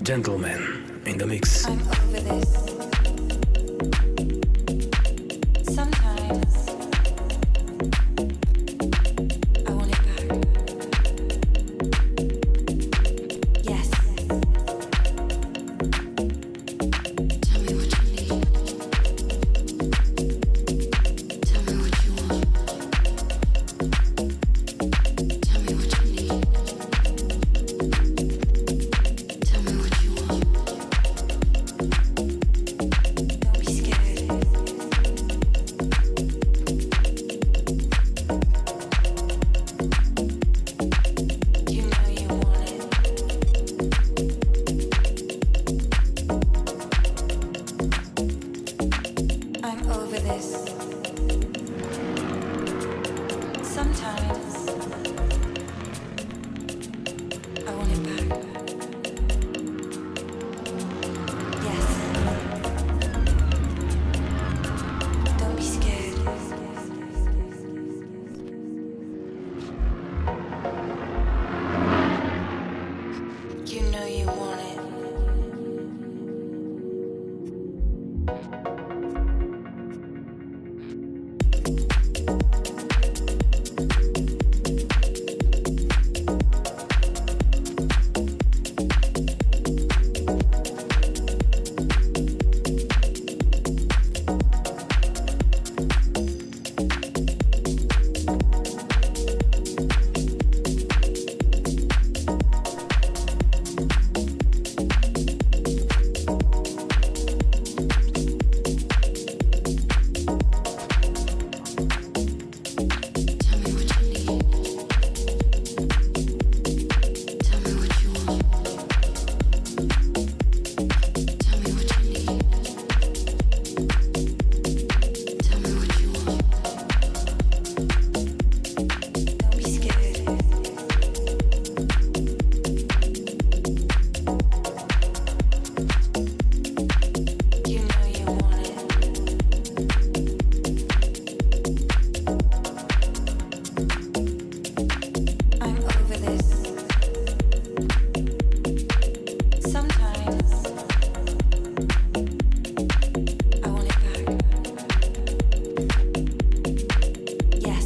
Gentlemen in the mix. I'm over this. Sometimes I want it back. Yes. Tell me what you need. Tell me what you want. Tell me what you need. Tell me what you want. Don't be scared. You know you want it. I'm over this. Sometimes I want it back. Yes. Don't be scared. You know you want it. Tell me what you need. Tell me what you want. Tell me what you need. Tell me what you want. Don't be scared. You know you want it. I'm over this. Sometimes I want it back. Yes.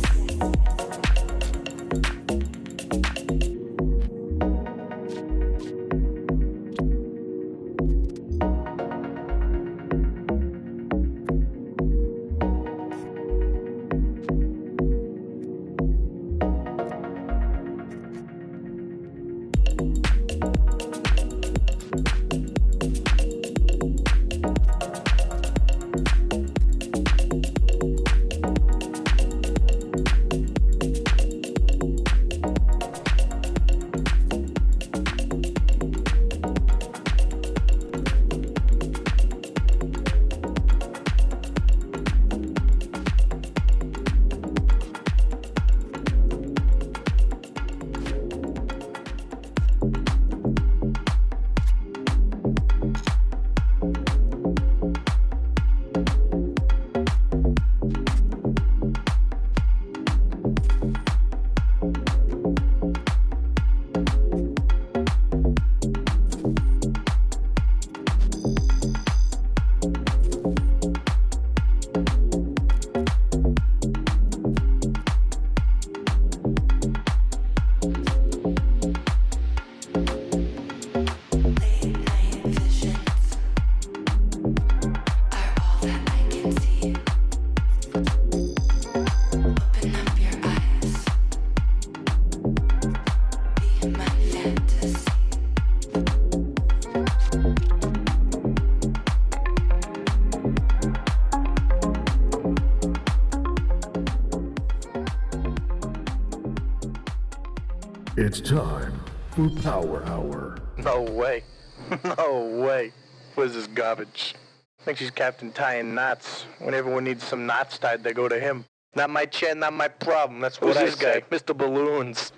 Late night visions are all that I can see. Open up your eyes. Be my fantasy. It's time for Power Hour. No way. No way. What is this garbage? I think she's Captain tying knots. When everyone needs some knots tied, they go to him. Not my chair, not my problem. That's what I say. Mr. Balloons.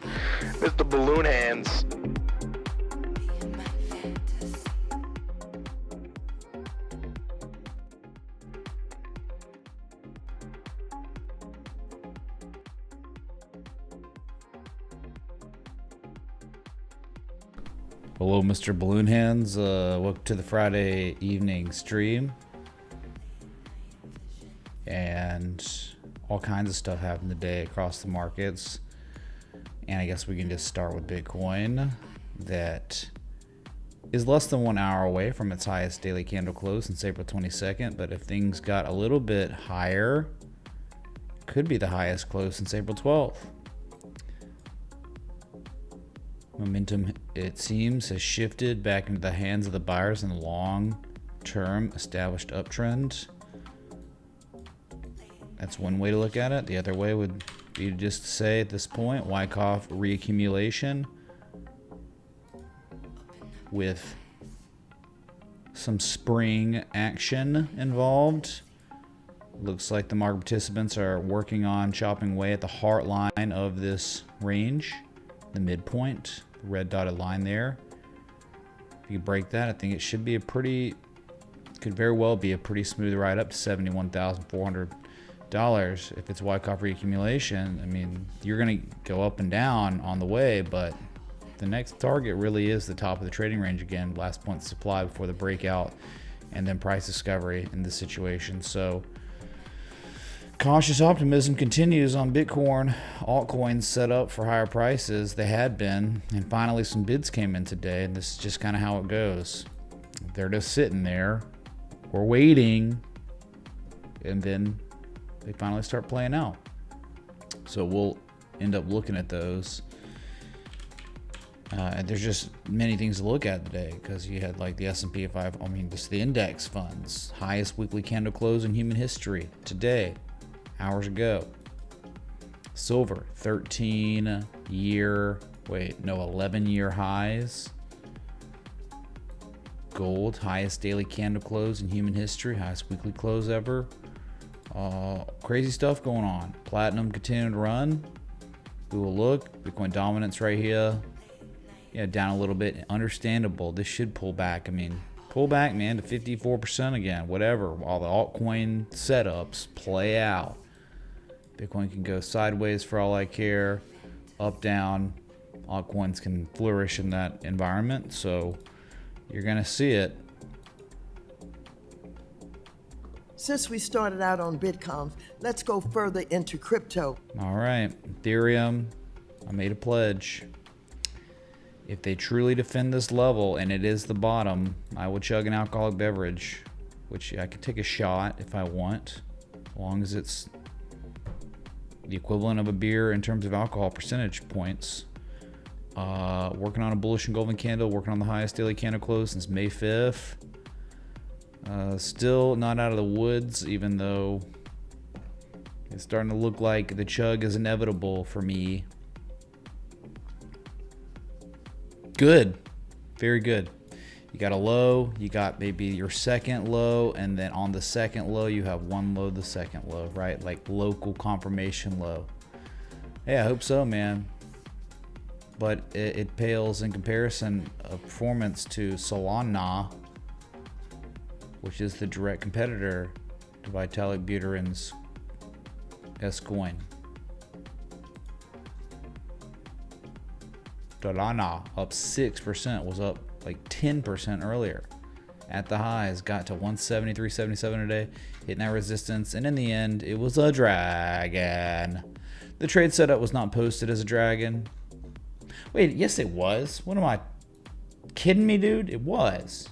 Mr. Balloon Hands. Be my fantasy. Hello, Mr. Balloon Hands. Welcome to the Friday evening stream. And all kinds of stuff happened today across the markets. And I guess we can just start with Bitcoin, that is less than 1 hour away from its highest daily candle close since April 22nd. But if things got a little bit higher, could be the highest close since April 12th. Momentum, it seems, has shifted back into the hands of the buyers in the long-term established uptrend. That's one way to look at it. The other way would be to just say at this point, Wyckoff reaccumulation with some spring action involved. Looks like the market participants are working on chopping away at the heart line of this range, the midpoint, the red dotted line there. If you break that, I think it should be a pretty, could very well be a pretty smooth ride up to $71,400. If it's Wyckoff reaccumulation. I mean, you're gonna go up and down on the way, but the next target really is the top of the trading range again, last point of supply before the breakout, and then price discovery in this situation. So cautious optimism continues on Bitcoin. Altcoins set up for higher prices. They had been, and finally some bids came in today, and this is just kind of how it goes. They're just sitting there, we're waiting, and then they finally start playing out. So we'll end up looking at those. And there's just many things to look at today, because you had like the S&P 500, I mean just the index funds, highest weekly candle close in human history today, hours ago. Silver, 11-year highs. Gold, highest daily candle close in human history, highest weekly close ever. Crazy stuff going on. Platinum continuing to run. We will look. Bitcoin dominance right here. Yeah, down a little bit. Understandable. This should pull back. I mean, pull back, man, to 54% again. Whatever. While the altcoin setups play out. Bitcoin can go sideways for all I care. Up, down. Altcoins can flourish in that environment. So you're going to see it. Since we started out on Bitcoin, let's go further into crypto. All right, Ethereum, I made a pledge. If they truly defend this level, and it is the bottom, I will chug an alcoholic beverage, which I could take a shot if I want, as long as it's the equivalent of a beer in terms of alcohol percentage points. Working on a bullish engulfing candle, working on the highest daily candle close since May 5th. Still not out of the woods, even though it's starting to look like the chug is inevitable for me. Good. Very good. You got a low, you got maybe your second low, and then on the second low, you have one low, the second low, right? Like local confirmation low. Yeah, I hope so, man. But it pales in comparison of performance to Solana, which is the direct competitor to Vitalik Buterin's S-Coin. Solana up 6%, was up like 10% earlier. At the highs, got to 173.77 a day, hitting that resistance, and in the end, it was a dragon. The trade setup was not posted as a dragon. Wait, yes it was. What am I kidding me, dude? It was.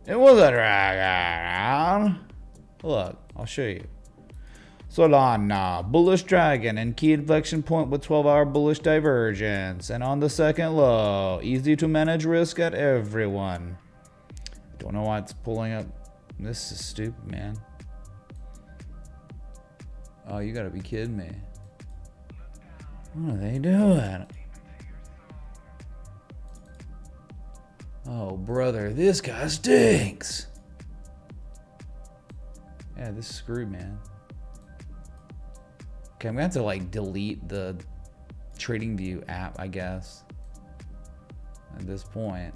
It was a dragon. Look, I'll show you. Solana, bullish dragon, and key inflection point with 12-hour bullish divergence. And on the second low, easy to manage risk at everyone. Don't know why it's pulling up. This is stupid, man. Oh, you gotta be kidding me. What are they doing? Oh, brother, this guy stinks. Yeah, this is screwed, man. Okay, I'm gonna have to like delete the TradingView app, I guess, at this point.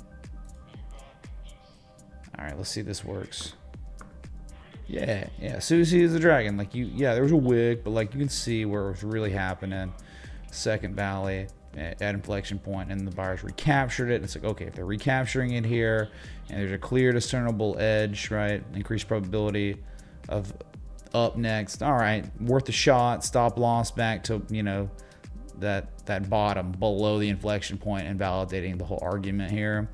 All right, let's see if this works. Yeah, Susie is a dragon. Like yeah, there was a wick, but like you can see where it was really happening. second valley at inflection point, and the buyers recaptured it. It's like, okay, if they're recapturing it here and there's a clear discernible edge, right, increased probability of up next, all right, worth a shot. Stop loss back to, you know, that bottom below the inflection point, and validating the whole argument here.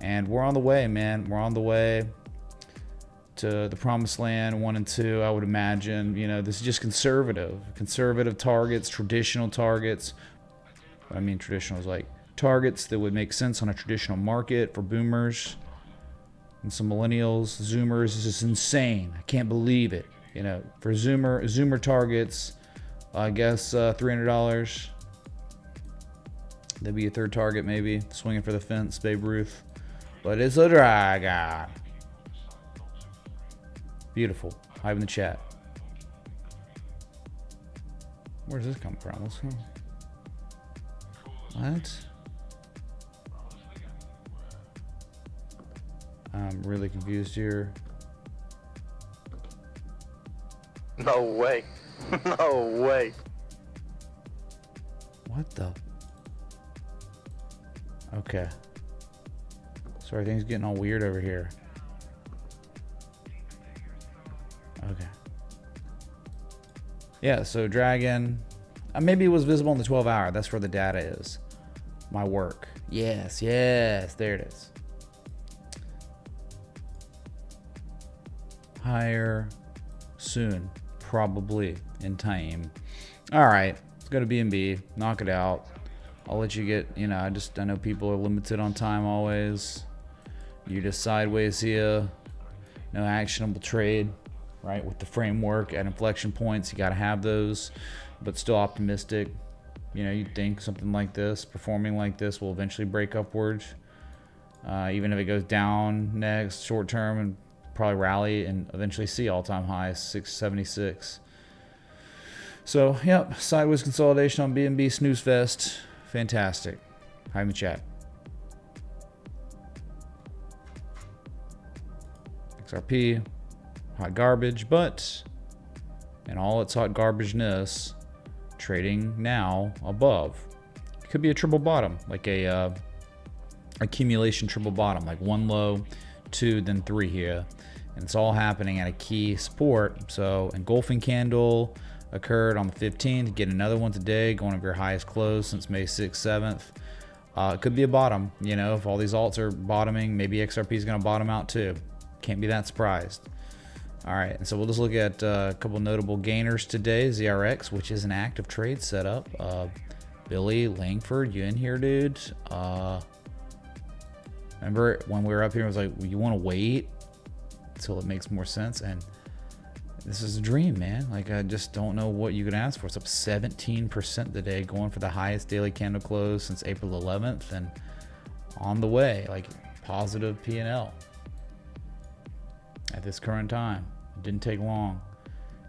And we're on the way, man. We're on the way to the promised land, 1 and 2. I would imagine, you know, this is just conservative targets, traditional targets. I mean, traditional is like targets that would make sense on a traditional market for boomers and some millennials. Zoomers is just insane. I can't believe it. You know, for Zoomer targets, I guess $300. That'd be a third target, maybe. Swinging for the fence, Babe Ruth. But it's a dragon. Beautiful. Hype in the chat. Where's this come from? Let's go. What? I'm really confused here. No way. No way. What the? Okay. Sorry, things getting all weird over here. Okay. Yeah, so Dragon. Maybe it was visible in the 12 hour. That's where the data is. My work. Yes, yes. There it is. Higher soon. Probably in time. All right. Let's go to BNB. Knock it out. I'll let you get, you know, I know people are limited on time always. You're just sideways here. No actionable trade, right? With the framework at inflection points, you got to have those, but still optimistic. You know, you'd think something like this, performing like this, will eventually break upwards. Even if it goes down next, short term, and probably rally and eventually see all-time highs, 676. So, yep, sideways consolidation on BNB snooze fest. Fantastic. Hi in the chat. XRP, hot garbage, but in all its hot garbageness, trading now above. It could be a triple bottom, like a accumulation triple bottom, like 1 low, 2, then 3 here. And it's all happening at a key support. So engulfing candle occurred on the 15th. Get another one today, going over your highest close since May 6th, 7th. It could be a bottom. You know, if all these alts are bottoming, maybe XRP is going to bottom out too. Can't be that surprised. All right, and so we'll just look at a couple notable gainers today. ZRX, which is an active trade setup. Billy Langford, you in here, dude? Remember when we were up here, it was like, you want to wait until it makes more sense? And this is a dream, man. Like, I just don't know what you could ask for. It's up 17% today, going for the highest daily candle close since April 11th, and on the way, like positive P&L at this current time. It didn't take long.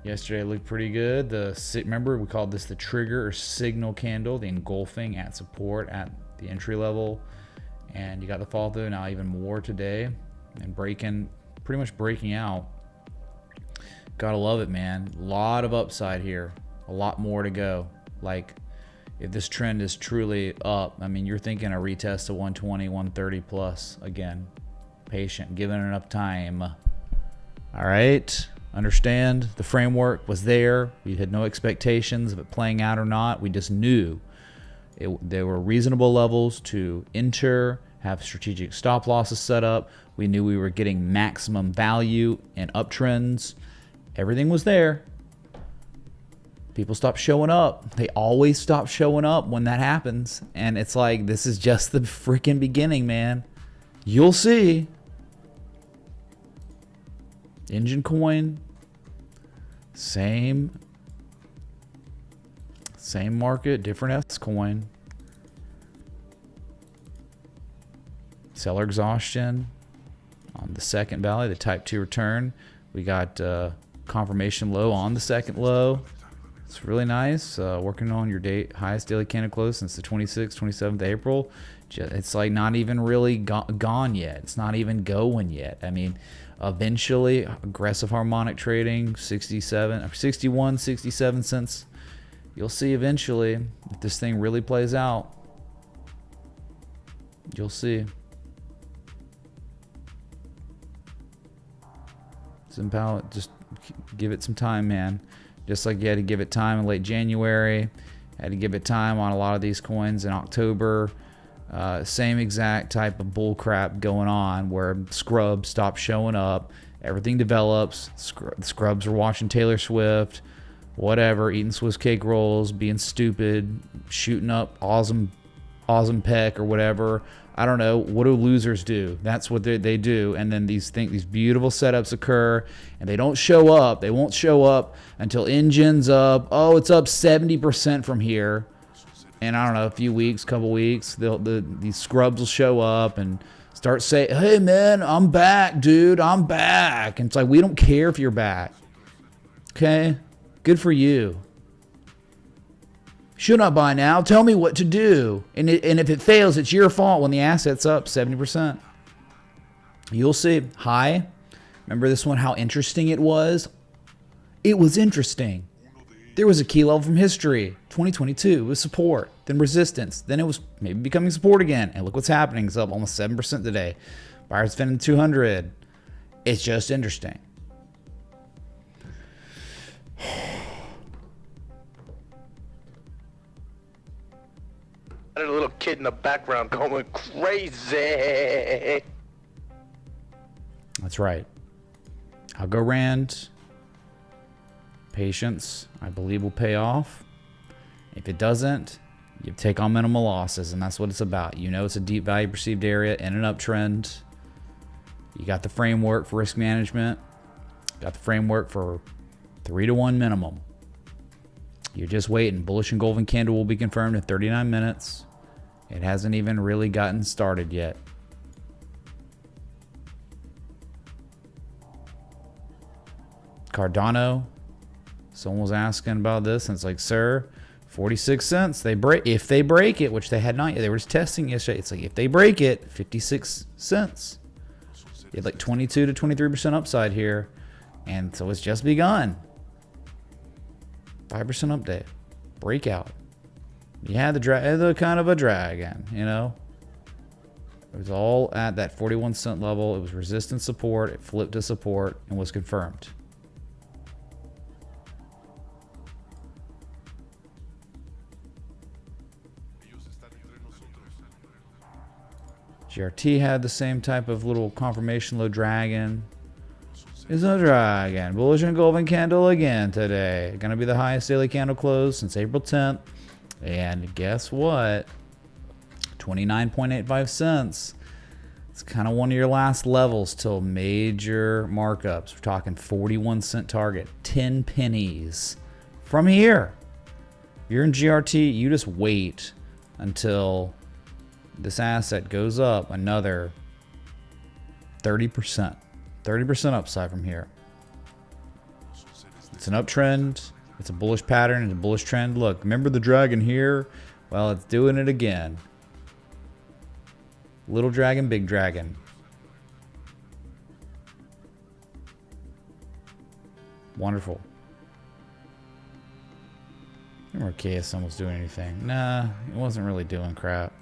Yesterday it looked pretty good. Remember, we called this the trigger or signal candle, the engulfing at support at the entry level, and you got the fall through. Now even more today, and pretty much breaking out. Gotta love it, man. A lot of upside here, a lot more to go. Like, if this trend is truly up, I mean, you're thinking a retest to 120, 130 plus again. Patient, given enough time. All right, understand the framework was there. We had no expectations of it playing out or not. We just knew there were reasonable levels to enter, have strategic stop losses set up. We knew we were getting maximum value in uptrends. Everything was there. People stop showing up. They always stop showing up when that happens. And it's like, this is just the freaking beginning, man. You'll see. Engine coin, same market, different S coin. Seller exhaustion on the second valley, the type 2 return. We got confirmation low on the second low. It's really nice. Working on your highest daily candle close since the 26th, 27th April. It's like not even really gone yet. It's not even going yet. I mean, eventually, aggressive harmonic trading, 61, 67 cents. You'll see eventually if this thing really plays out. You'll see. Somehow, just give it some time, man. Just like you had to give it time in late January, had to give it time on a lot of these coins in October. Same exact type of bull crap going on where scrubs stop showing up, everything develops. Scrubs are watching Taylor Swift, whatever, eating Swiss cake rolls, being stupid, shooting up awesome peck or whatever. I don't know. What do losers do? That's what they do. And then these beautiful setups occur, and they don't show up. They won't show up until engine's up. Oh, it's up 70% from here. And I don't know, a few weeks, couple weeks, these scrubs will show up and start saying, hey, man, I'm back, dude. I'm back. And it's like, we don't care if you're back. Okay? Good for you. Should not buy now. Tell me what to do. And if it fails, it's your fault when the asset's up 70%. You'll see. High. Remember this one, how interesting it was? It was interesting. There was a key level from history. 2022 was support, then resistance. Then it was maybe becoming support again. And look what's happening. It's up almost 7% today. Buyers defending 200. It's just interesting. A little kid in the background going crazy. That's right. Algo Rand. Patience, I believe, will pay off. If it doesn't, you take on minimal losses, and that's what it's about. You know it's a deep value perceived area in an uptrend. You got the framework for risk management. Got the framework for 3-to-1 minimum. You're just waiting. Bullish and golden candle will be confirmed in 39 minutes. It hasn't even really gotten started yet. Cardano. Someone was asking about this, and it's like, sir, 46 cents. If they break it, which they had not yet. They were just testing yesterday. It's like, if they break it, 56 cents. You had like 22 to 23% upside here. And so it's just begun. 5% update. Breakout. You had the kind of a dragon, you know. It was all at that 41 cent level. It was resistance support. It flipped to support and was confirmed. GRT had the same type of little confirmation low dragon. Is a dragon. Bullish and golden candle again today. Gonna be the highest daily candle close since April 10th. And guess what? 29.85 cents. It's kind of one of your last levels till major markups. We're talking 41 cent target. 10 pennies. From here. If you're in GRT, you just wait until this asset goes up another 30%. 30% upside from here. It's an uptrend. It's a bullish pattern. It's a bullish trend. Look, remember the dragon here? Well, it's doing it again. Little dragon, big dragon. Wonderful. I remember KSM was doing anything. Nah, it wasn't really doing crap.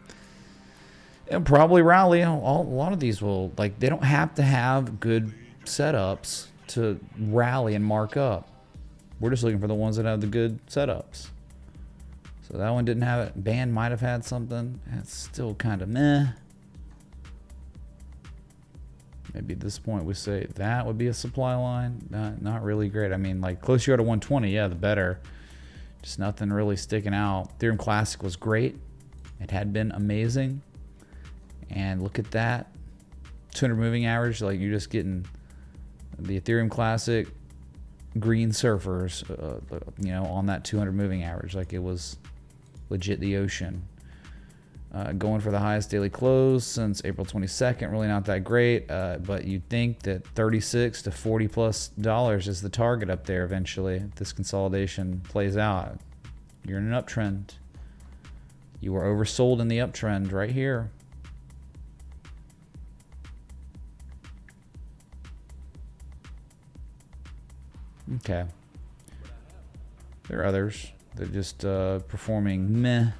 It'll probably rally. A lot of these will, like, they don't have to have good setups to rally and mark up. We're just looking for the ones that have the good setups. So that one didn't have it. Band might have had something. It's still kind of meh. Maybe at this point we say that would be a supply line. Not really great. I mean, like, closer you are to 120, yeah, the better. Just nothing really sticking out. Ethereum Classic was great. It had been amazing. And look at that. 200 moving average, like, you're just getting the Ethereum Classic green surfers, you know, on that 200 moving average. Like, it was legit the ocean. Going for the highest daily close since April 22nd, really not that great, but you'd think that 36 to 40 plus dollars is the target up there eventually if this consolidation plays out. You're in an uptrend. You were oversold in the uptrend right here. Okay. There are others. They're just performing meh.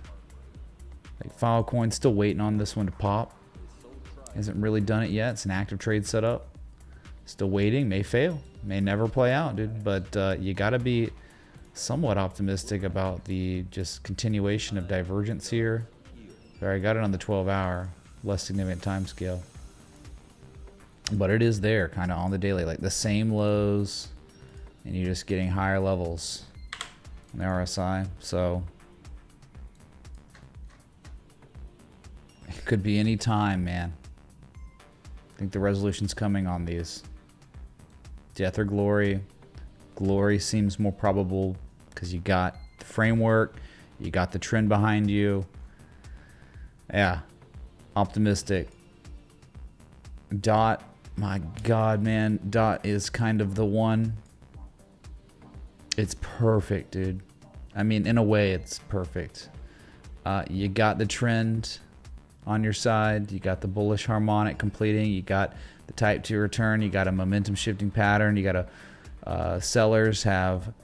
Like Filecoin, still waiting on this one to pop. Hasn't really done it yet. It's an active trade setup. Still waiting. May fail. May never play out, dude. But you got to be somewhat optimistic about the just continuation of divergence here. Sorry, I got it on the 12-hour, less significant time scale. But it is there, kind of on the daily, like the same lows, and you're just getting higher levels on the RSI. So it could be any time, man. I think the resolution's coming on these. Death or glory. Glory seems more probable because you got the framework, you got the trend behind you. Yeah, optimistic. DOT, my God, man, DOT is kind of the one. It's perfect, dude. I mean, in a way, it's perfect. You got the trend on your side. You got the bullish harmonic completing. You got the type 2 return. You got a momentum shifting pattern. You got sellers have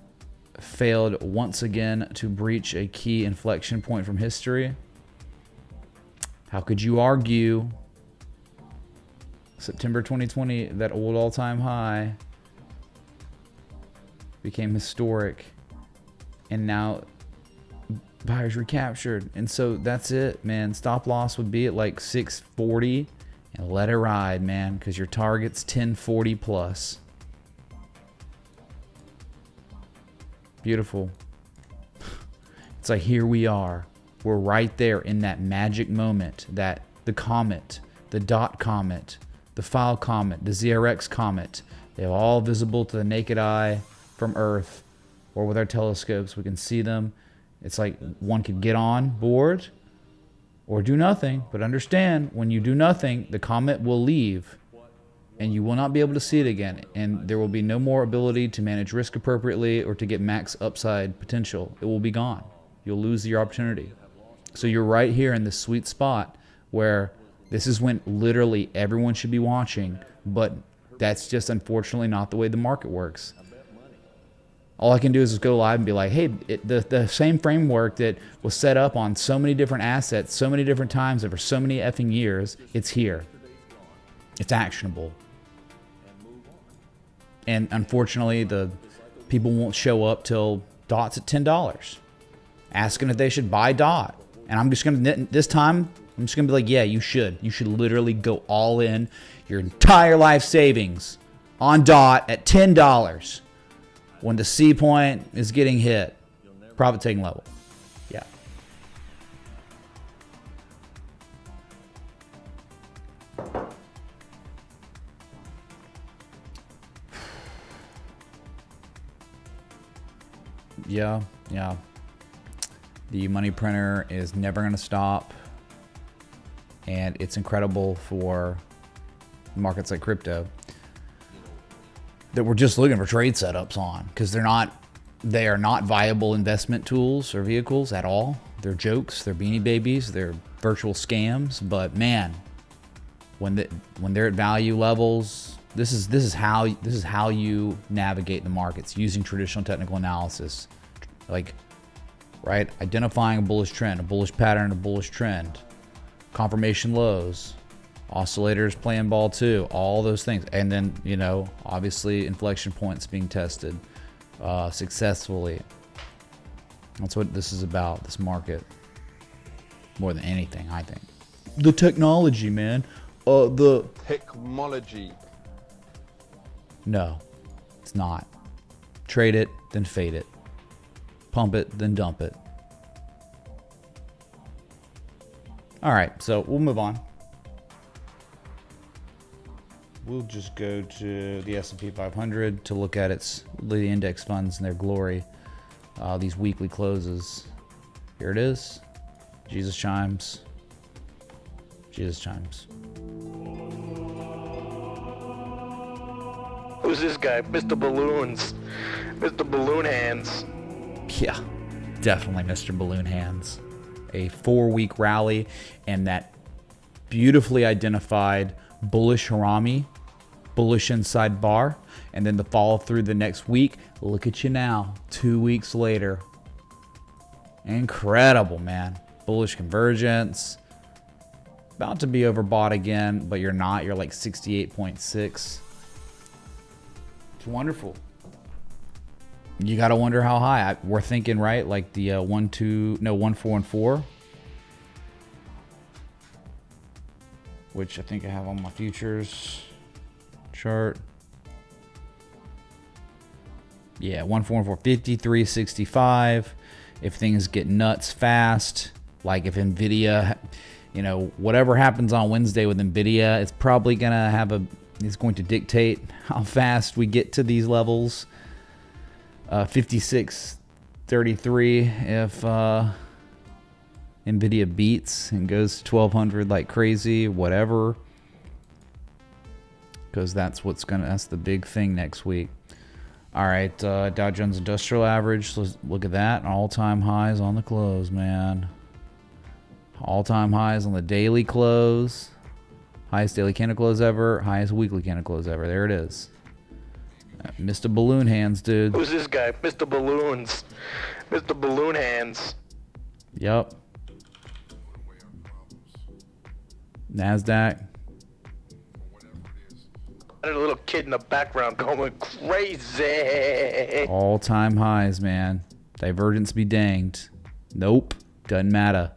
failed once again to breach a key inflection point from history. How could you argue September 2020, that old all-time high became historic, and now buyers recaptured? And so that's it, man. Stop loss would be at like 640 and let it ride, man, because your target's 1040 plus. Beautiful. It's like, here we are. We're right there in that magic moment that the comet, the DOT comet, the File comet, the ZRX comet, they're all visible to the naked eye from Earth or with our telescopes. We can see them. It's like one could get on board or do nothing. But understand, when you do nothing, the comet will leave and you will not be able to see it again. And there will be no more ability to manage risk appropriately or to get max upside potential. It will be gone. You'll lose your opportunity. So you're right here in this sweet spot where this is when literally everyone should be watching, but that's just unfortunately not the way the market works. All I can do is just go live and be like, hey, the same framework that was set up on so many different assets, so many different times over so many effing years, it's here. It's actionable. And unfortunately, the people won't show up till DOT's at $10, asking if they should buy DOT. And I'm just going to, this time, I'm just going to be like, yeah, you should. You should literally go all in your entire life savings on DOT at $10 when the C point is getting hit. Profit taking level. Yeah. Yeah. The money printer is never going to stop. And it's incredible for markets like crypto that we're just looking for trade setups on, because they are not viable investment tools or vehicles at all. They're jokes, they're beanie babies, they're virtual scams. But man, when they're at value levels, this is how you navigate the markets using traditional technical analysis. Like, right, identifying a bullish trend, a bullish pattern, a bullish trend, confirmation lows, oscillators playing ball too, all those things. And then, you know, obviously inflection points being tested successfully. That's what this is about, this market, more than anything, I think. The technology, man. The technology. No, it's not. Trade it, then fade it. Pump it, then dump it. All right, so we'll move on. We'll just go to the S&P 500 to look at the index funds and their glory. These weekly closes. Here it is. Jesus chimes. Jesus chimes. Who's this guy? Mr. Balloons. Mr. Balloon Hands. Yeah, definitely Mr. Balloon Hands. A 4-week rally and that beautifully identified bullish harami, bullish inside bar, and then the follow through the next week. Look at you now, 2 weeks later. Incredible, man. Bullish convergence. About to be overbought again, but you're not. You're like 68.6. It's wonderful. You got to wonder how high. We're thinking, right? Like the 1, 4, and 4. Which I think I have on my futures chart. Yeah, 1, 4, and 4. 53.65. If things get nuts fast, like if NVIDIA, you know, whatever happens on Wednesday with NVIDIA, it's probably going to have it's going to dictate how fast we get to these levels. 56.33 if NVIDIA beats and goes to 1200 like crazy, whatever. Because that's the big thing next week. All right, Dow Jones Industrial Average. Let's look at that. All-time highs on the close, man. All-time highs on the daily close. Highest daily candle close ever. Highest weekly candle close ever. There it is. Mr. Balloon Hands, dude. Who's this guy? Mr. Balloons. Mr. Balloon Hands. Yep. NASDAQ. A little kid in the background going crazy. All-time highs, man. Divergence be danged. Nope. Doesn't matter.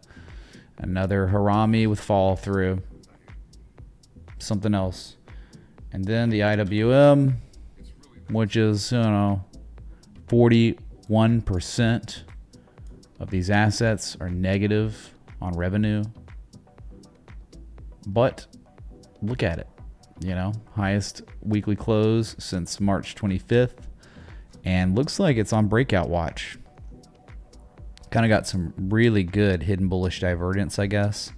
Another Harami with fall through. Something else. And then the IWM, which is, 41% of these assets are negative on revenue. But look at it. Highest weekly close since March 25th. And looks like it's on breakout watch. Kind of got some really good hidden bullish divergence, I guess.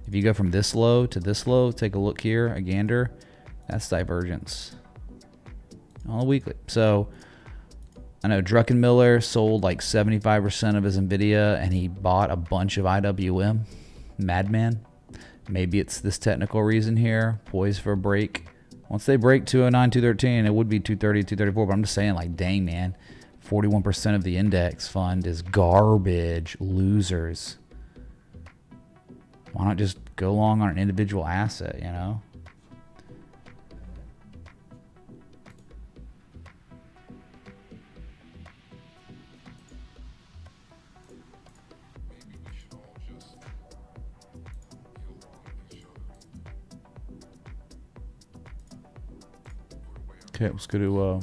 If you go from this low to this low, take a look here, a gander. That's divergence on the weekly. So I know Druckenmiller sold like 75% of his NVIDIA and he bought a bunch of IWM. Madman. Maybe it's this technical reason here. Poised for a break. Once they break 209, 213, it would be 230, 234. But I'm just saying, like, dang, man. 41% of the index fund is garbage. Losers. Why not just go long on an individual asset, Okay, let's go to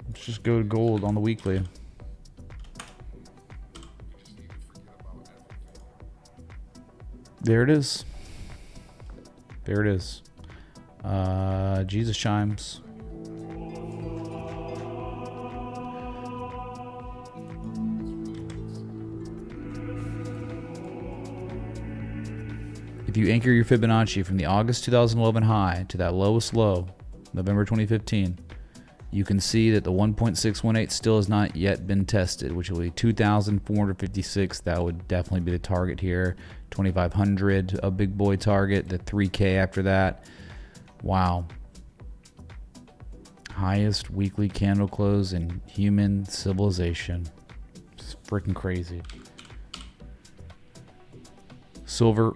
let's just go to gold on the weekly. There it is. There it is. Jesus chimes. If you anchor your Fibonacci from the August 2011 high to that lowest low, November 2015, you can see that the 1.618 still has not yet been tested, which will be 2,456. That would definitely be the target here. 2,500, a big boy target. The 3K after that. Wow. Highest weekly candle close in human civilization. It's freaking crazy. Silver.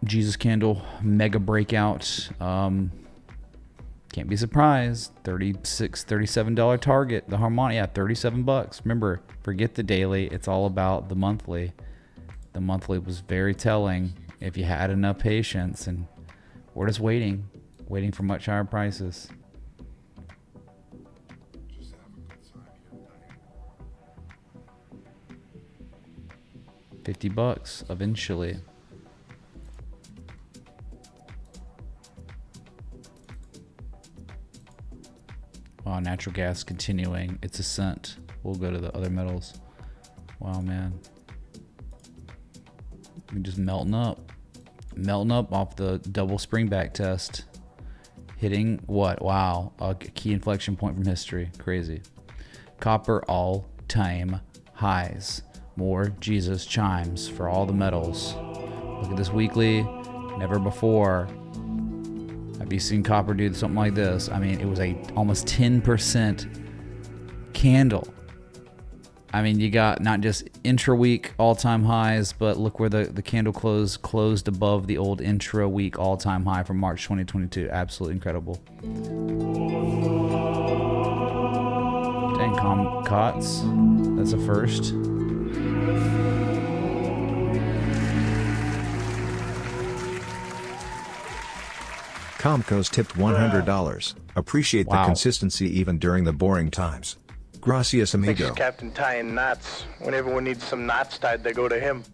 Jesus candle, mega breakout. Can't be surprised. $37 target. The harmonic, yeah, $37. Remember, forget the daily. It's all about the monthly. The monthly was very telling if you had enough patience, and we're just waiting for much higher prices. $50 eventually. Wow, natural gas continuing its ascent. We'll go to the other metals. Wow, man. We're just melting up off the double spring back test. Hitting what? Wow, a key inflection point from history. Crazy. Copper all-time highs. More Jesus chimes for all the metals. Look at this weekly. Never before have you seen copper do something like this. I mean, it was a almost 10% candle I mean, you got not just intra-week all-time highs, but look where the candle closed above the old intra-week all-time high from March 2022. Absolutely incredible. Dang, Cots. That's a first. Comco's tipped $100. Appreciate the consistency even during the boring times. Gracias, Thinks amigo. he's Captain tying knots. When everyone needs some knots tied, they go to him.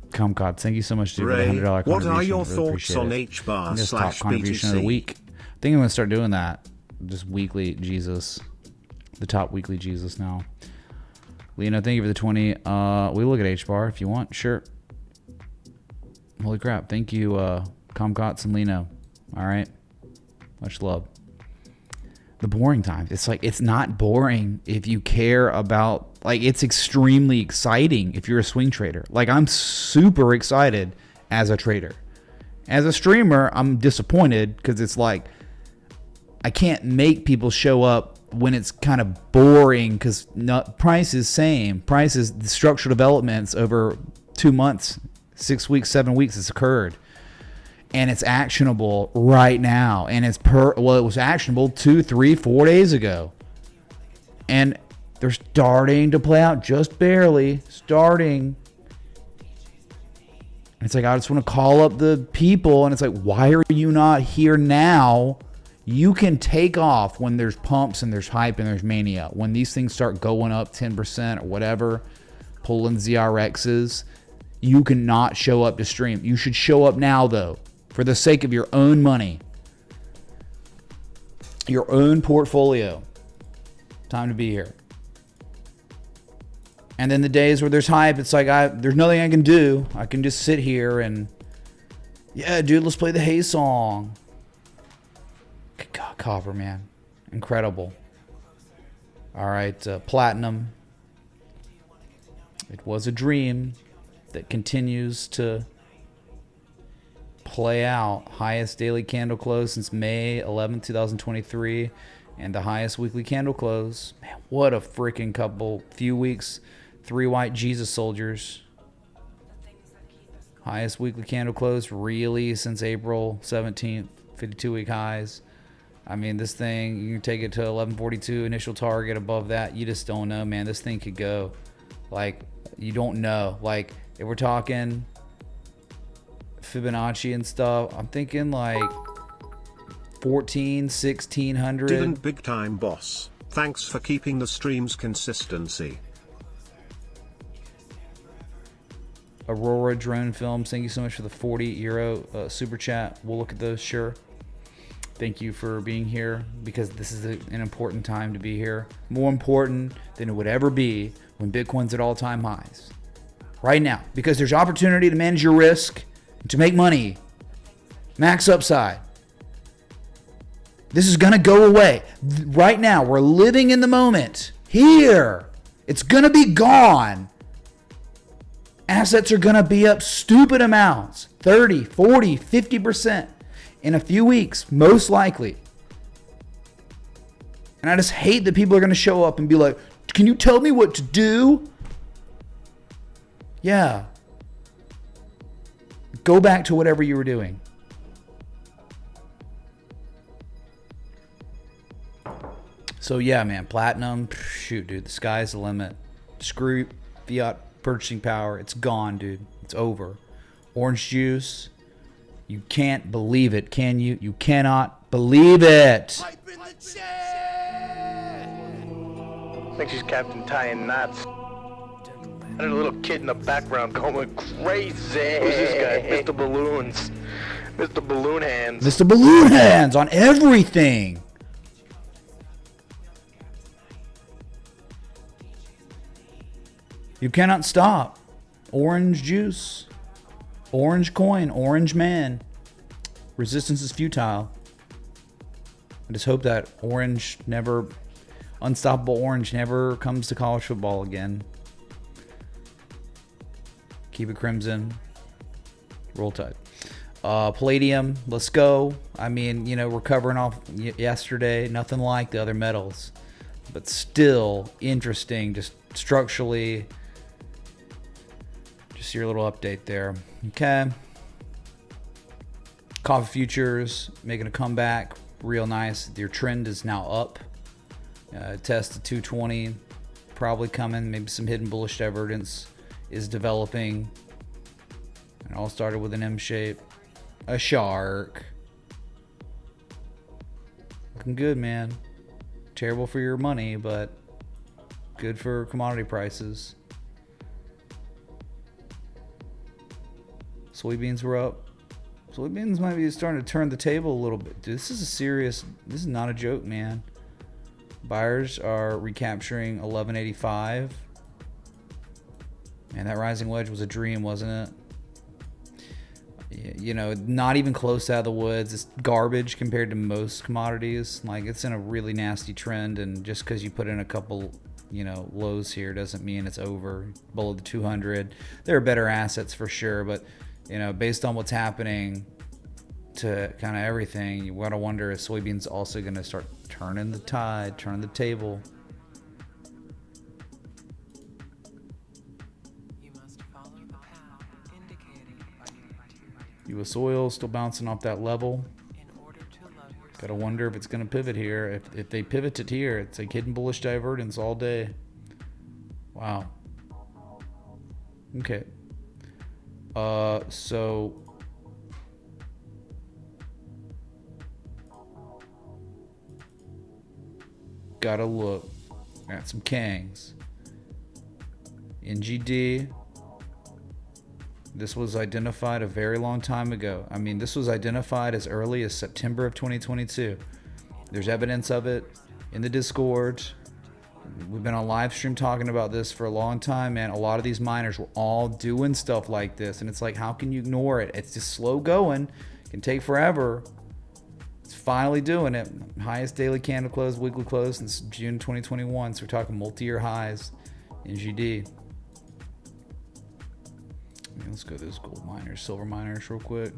Comcots, thank you so much, dude, for the Ray, $100 contribution. what are your Really thoughts appreciate on it. H-bar This top / contribution of the BTC? week. I think I'm gonna start doing that. Just weekly Jesus, the top weekly Jesus now. Lena, thank you for the 20. We look at H-bar if you want. Sure. Holy crap! Thank you, Comcots and Leno. All right, much love. The boring times. It's like, it's not boring if you care about, like, it's extremely exciting if you're a swing trader. Like, I'm super excited as a trader. As a streamer, I'm disappointed because it's like, I can't make people show up when it's kind of boring because price is same. Price is the structural developments over 2 months, 6 weeks, 7 weeks it's occurred. And it's actionable right now. And it's it was actionable 2, 3, 4 days ago. And they're starting to play out just barely. Starting. It's like, I just want to call up the people. And it's like, why are you not here now? You can take off when there's pumps and there's hype and there's mania. When these things start going up 10% or whatever, pulling ZRXs, you cannot show up to stream. You should show up now, though, for the sake of your own money, your own portfolio. Time to be here. And then the days where there's hype, it's like, there's nothing I can do. I can just sit here and, yeah, dude, let's play the Hay song. God, Copper, man. Incredible. All right, Platinum. It was a dream that continues to play out. Highest daily candle close since May 11th, 2023, and the highest weekly candle close. Man, what a freaking few weeks. 3 white Jesus soldiers. Highest weekly candle close really since April 17th, 52-week highs. I mean, this thing, you can take it to 1142 initial target. Above that, you just don't know, man. This thing could go. Like, you don't know. Like, if we're talking Fibonacci and stuff, I'm thinking like 1600. Didn't big time, boss. Thanks for keeping the stream's consistency. Aurora Drone Films, thank you so much for the €40 super chat. We'll look at those, sure. Thank you for being here, because this is an important time to be here. More important than it would ever be when Bitcoin's at all-time highs. Right now, because there's opportunity to manage your risk, to make money, max upside. This is going to go away. Right now, we're living in the moment. Here. It's going to be gone. Assets are going to be up stupid amounts. 30, 40, 50% in a few weeks, most likely. And I just hate that people are going to show up and be like, can you tell me what to do? Yeah. Go back to whatever you were doing. So yeah, man, Platinum, shoot, dude, the sky's the limit. Screw fiat purchasing power. It's gone, dude. It's over. Orange juice. You can't believe it, can you? You cannot believe it. Thinks she's Captain tying knots. And a little kid in the background going crazy. Who's this guy? Mr. Balloons. Mr. Balloon Hands. Mr. Balloon Hands on everything. You cannot stop. Orange juice. Orange coin. Orange man. Resistance is futile. I just hope that unstoppable orange never comes to college football again. Keep it crimson. Roll Tide. Palladium, let's go. I mean, we're covering off yesterday. Nothing like the other metals. but still interesting, just structurally. Just your little update there. Okay. Coffee futures making a comeback, real nice. Your trend is now up. Test to 220, probably coming. Maybe some hidden bullish divergence is developing. It all started with an M shape, a shark. Looking good, man. Terrible for your money, but good for commodity prices. Soybeans were up. Soybeans might be starting to turn the table a little bit. Dude, this is not a joke, man. Buyers are recapturing 1185. And that rising wedge was a dream, wasn't it? You know, not even close out of the woods. It's garbage compared to most commodities. Like, it's in a really nasty trend, and just because you put in a couple, you know, lows here doesn't mean it's over. Below the 200, there are better assets for sure, but you know, based on what's happening to kind of everything, you gotta wonder if soybeans also gonna start turning the tide, turning the table. U.S. oil still bouncing off that level. Gotta wonder if it's gonna pivot here. If they pivot it here, it's like hidden bullish divergence all day. Wow. Okay. So gotta look at some Kangs. NGD. This was identified a very long time ago. I mean, this was identified as early as September of 2022. There's evidence of it in the Discord. We've been on live stream talking about this for a long time, man. A lot of these miners were all doing stuff like this, and it's like, how can you ignore it? It's just slow going. It can take forever. It's finally doing it. Highest daily candle close, weekly close since June 2021. So we're talking multi-year highs in GD. Let's go to those gold miners, silver miners real quick.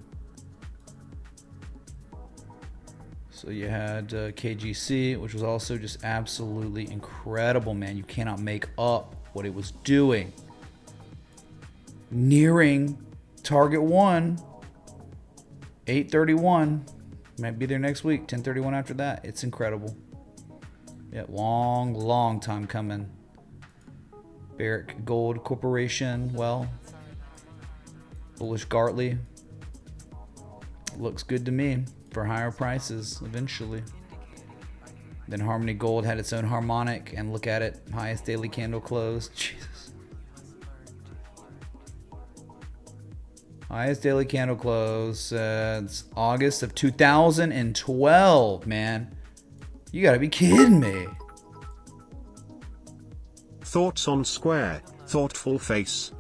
So you had KGC, which was also just absolutely incredible, man. You cannot make up what it was doing. Nearing target 1, 831. Might be there next week, 1031 after that. It's incredible. Yeah, long time coming. Barrick Gold Corporation, well, bullish Gartley. Looks good to me for higher prices eventually. Then Harmony Gold had its own harmonic, and look at it, highest daily candle close. Jesus. Highest daily candle close since August of 2012, man. You gotta be kidding me. Thoughts on Square, thoughtful face.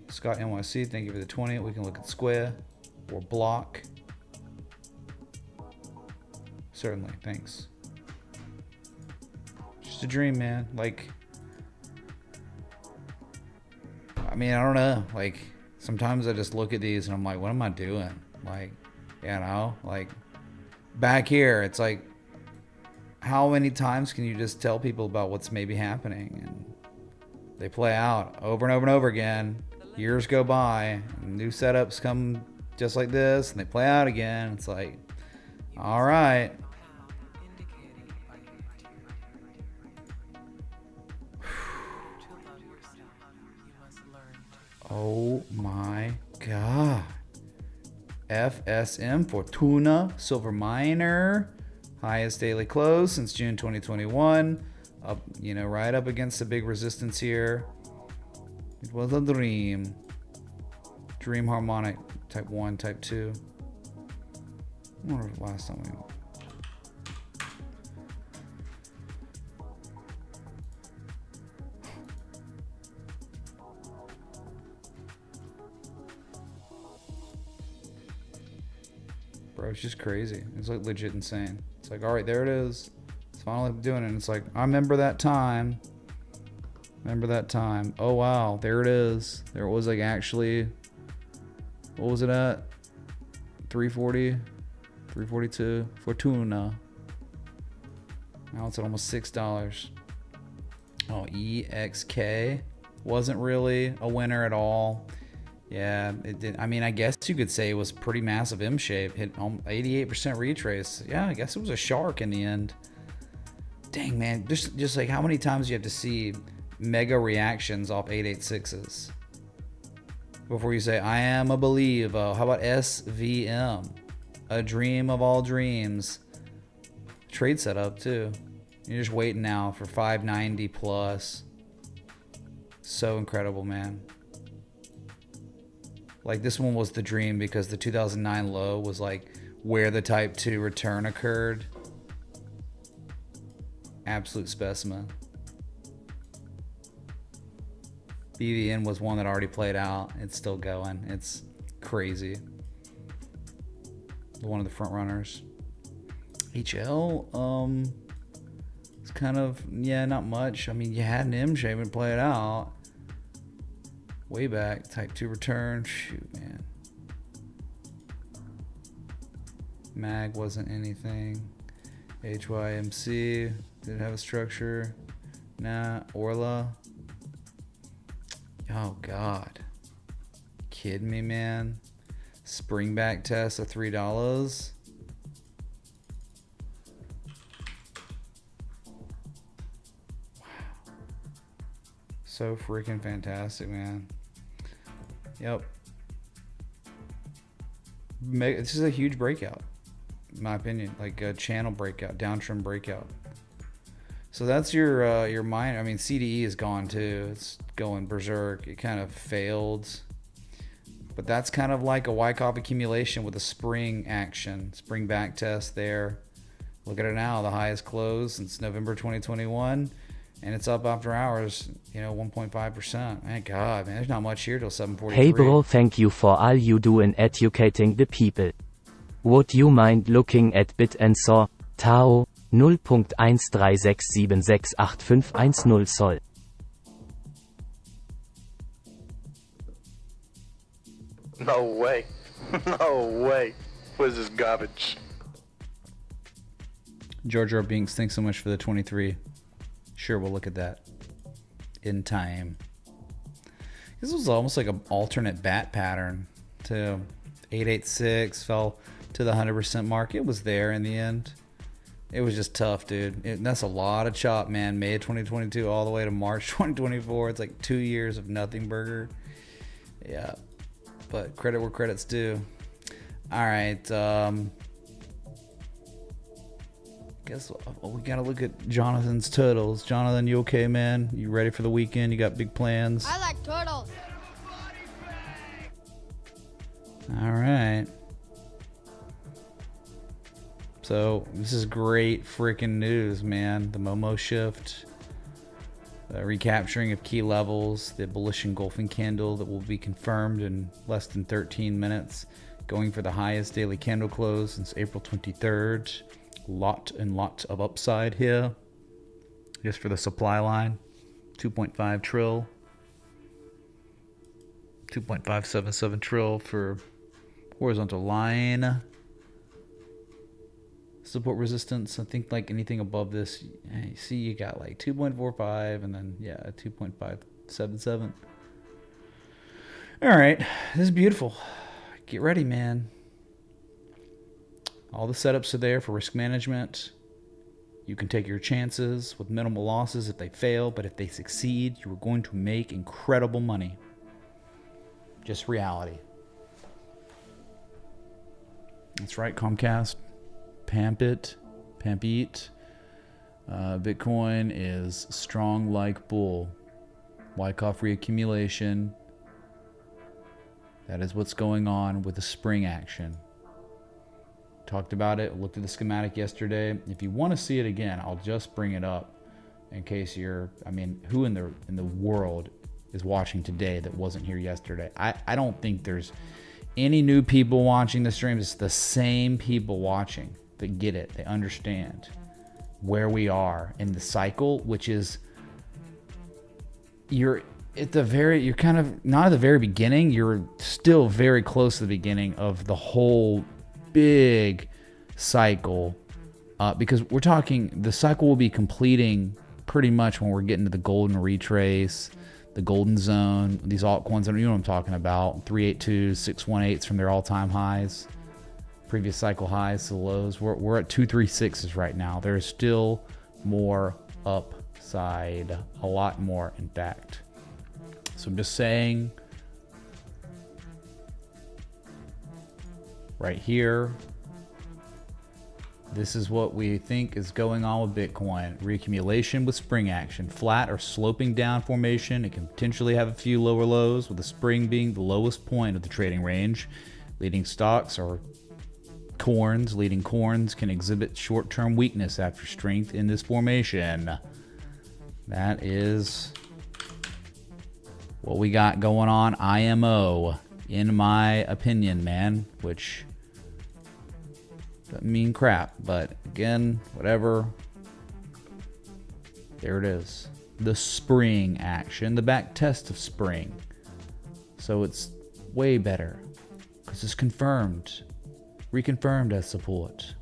Scott NYC, thank you for the 20. We can look at Square or Block. Certainly, thanks. Just a dream, man. Like, I mean, I don't know. Like, sometimes I just look at these and I'm like, what am I doing? Like, you know, like back here, it's like, how many times can you just tell people about what's maybe happening? And they play out over and over and over again. Years go by, and new setups come just like this, and they play out again. It's like, all right. Oh my God. FSM Fortuna Silver Miner, highest daily close since June 2021. Up, you know, right up against the big resistance here. It was a dream. Dream harmonic, type 1, type 2. I wonder if last time we... Bro, it's just crazy. It's like legit insane. It's like, all right, there it is. It's finally doing it. And it's like, I remember that time. Remember that time. Oh, wow. There it is. There was like actually, what was it at? 340, 342. Fortuna. Now it's at almost $6. Oh, EXK wasn't really a winner at all. Yeah, it did. I mean, I guess you could say it was pretty massive M shape. Hit 88% retrace. Yeah, I guess it was a shark in the end. Dang, man. Just like how many times you have to see mega reactions off 886s before you say, I am a believer. How about SVM? A dream of all dreams. Trade setup, too. You're just waiting now for 590 plus. So incredible, man. Like, this one was the dream because the 2009 low was like where the type 2 return occurred. Absolute specimen. BVN was one that already played out. It's still going. It's crazy. One of the front runners. HL, it's kind of, yeah, not much. I mean, you had an M shape and play it out. Way back, type 2 return. Shoot, man. Mag wasn't anything. HYMC did have a structure. Nah. Orla. Oh, God. Kidding me, man? Springback test of $3. Wow. So freaking fantastic, man. Yep. This is a huge breakout, in my opinion. Like a channel breakout, downtrend breakout. So that's your mine. I mean, CDE is gone too. It's going berserk. It kind of failed. But that's kind of like a Wyckoff accumulation with a spring action. Spring back test there. Look at it now. The highest close since November 2021. And it's up after hours, 1.5%. Thank God, man. There's not much here till 7:43. Hey bro, thank you for all you do in educating the people. Would you mind looking at Bit and Saw, Tao, 0.136768510 Sol? No way. No way. What is this garbage? George R. Binks, thanks so much for the 23. Sure, we'll look at that in time. This was almost like an alternate bat pattern to 886, fell to the 100% mark. It was there in the end. It was just tough, dude. That's a lot of chop, man. May of 2022 all the way to March 2024. It's like 2 years of nothing burger. Yeah. But credit where credit's due. All right. Guess we gotta look at Jonathan's turtles. Jonathan, you okay, man? You ready for the weekend? You got big plans? I like turtles. All right. So this is great freaking news, man. The Momo shift, recapturing of key levels, the bullish engulfing candle that will be confirmed in less than 13 minutes, going for the highest daily candle close since April 23rd. Lot of upside here, just for the supply line. 2.5 trill, 2.577 trill for horizontal line. Support resistance, I think like anything above this, you see you got like 2.45 and then, yeah, 2.577. All right, this is beautiful. Get ready, man. All the setups are there for risk management. You can take your chances with minimal losses if they fail, but if they succeed, you are going to make incredible money. Just reality. That's right, Comcast. Pamp it. Bitcoin is strong like bull. Wyckoff reaccumulation. That is what's going on with the spring action. Talked about it, looked at the schematic yesterday. If you want to see it again, I'll just bring it up in case you're, I mean, who in the world is watching today that wasn't here yesterday? I don't think there's any new people watching the streams. It's the same people watching that get it. They understand where we are in the cycle, which is you're kind of not at the very beginning. You're still very close to the beginning of the whole big cycle, because we're talking, the cycle will be completing pretty much when we're getting to the golden retrace, the golden zone, these altcoins, you know what I'm talking about, 382s, 618s from their all-time highs, previous cycle highs to the lows. We're at 236s right now. There's still more upside, a lot more, in fact. So I'm just saying, right here, this is what we think is going on with Bitcoin. Reaccumulation with spring action. Flat or sloping down formation. It can potentially have a few lower lows, with the spring being the lowest point of the trading range. Leading stocks or corns. Leading corns can exhibit short-term weakness after strength in this formation. That is what we got going on IMO, in my opinion, man, which doesn't mean crap, but again, whatever. There it is. The spring action, the back test of spring. So it's way better because it's confirmed, reconfirmed as support.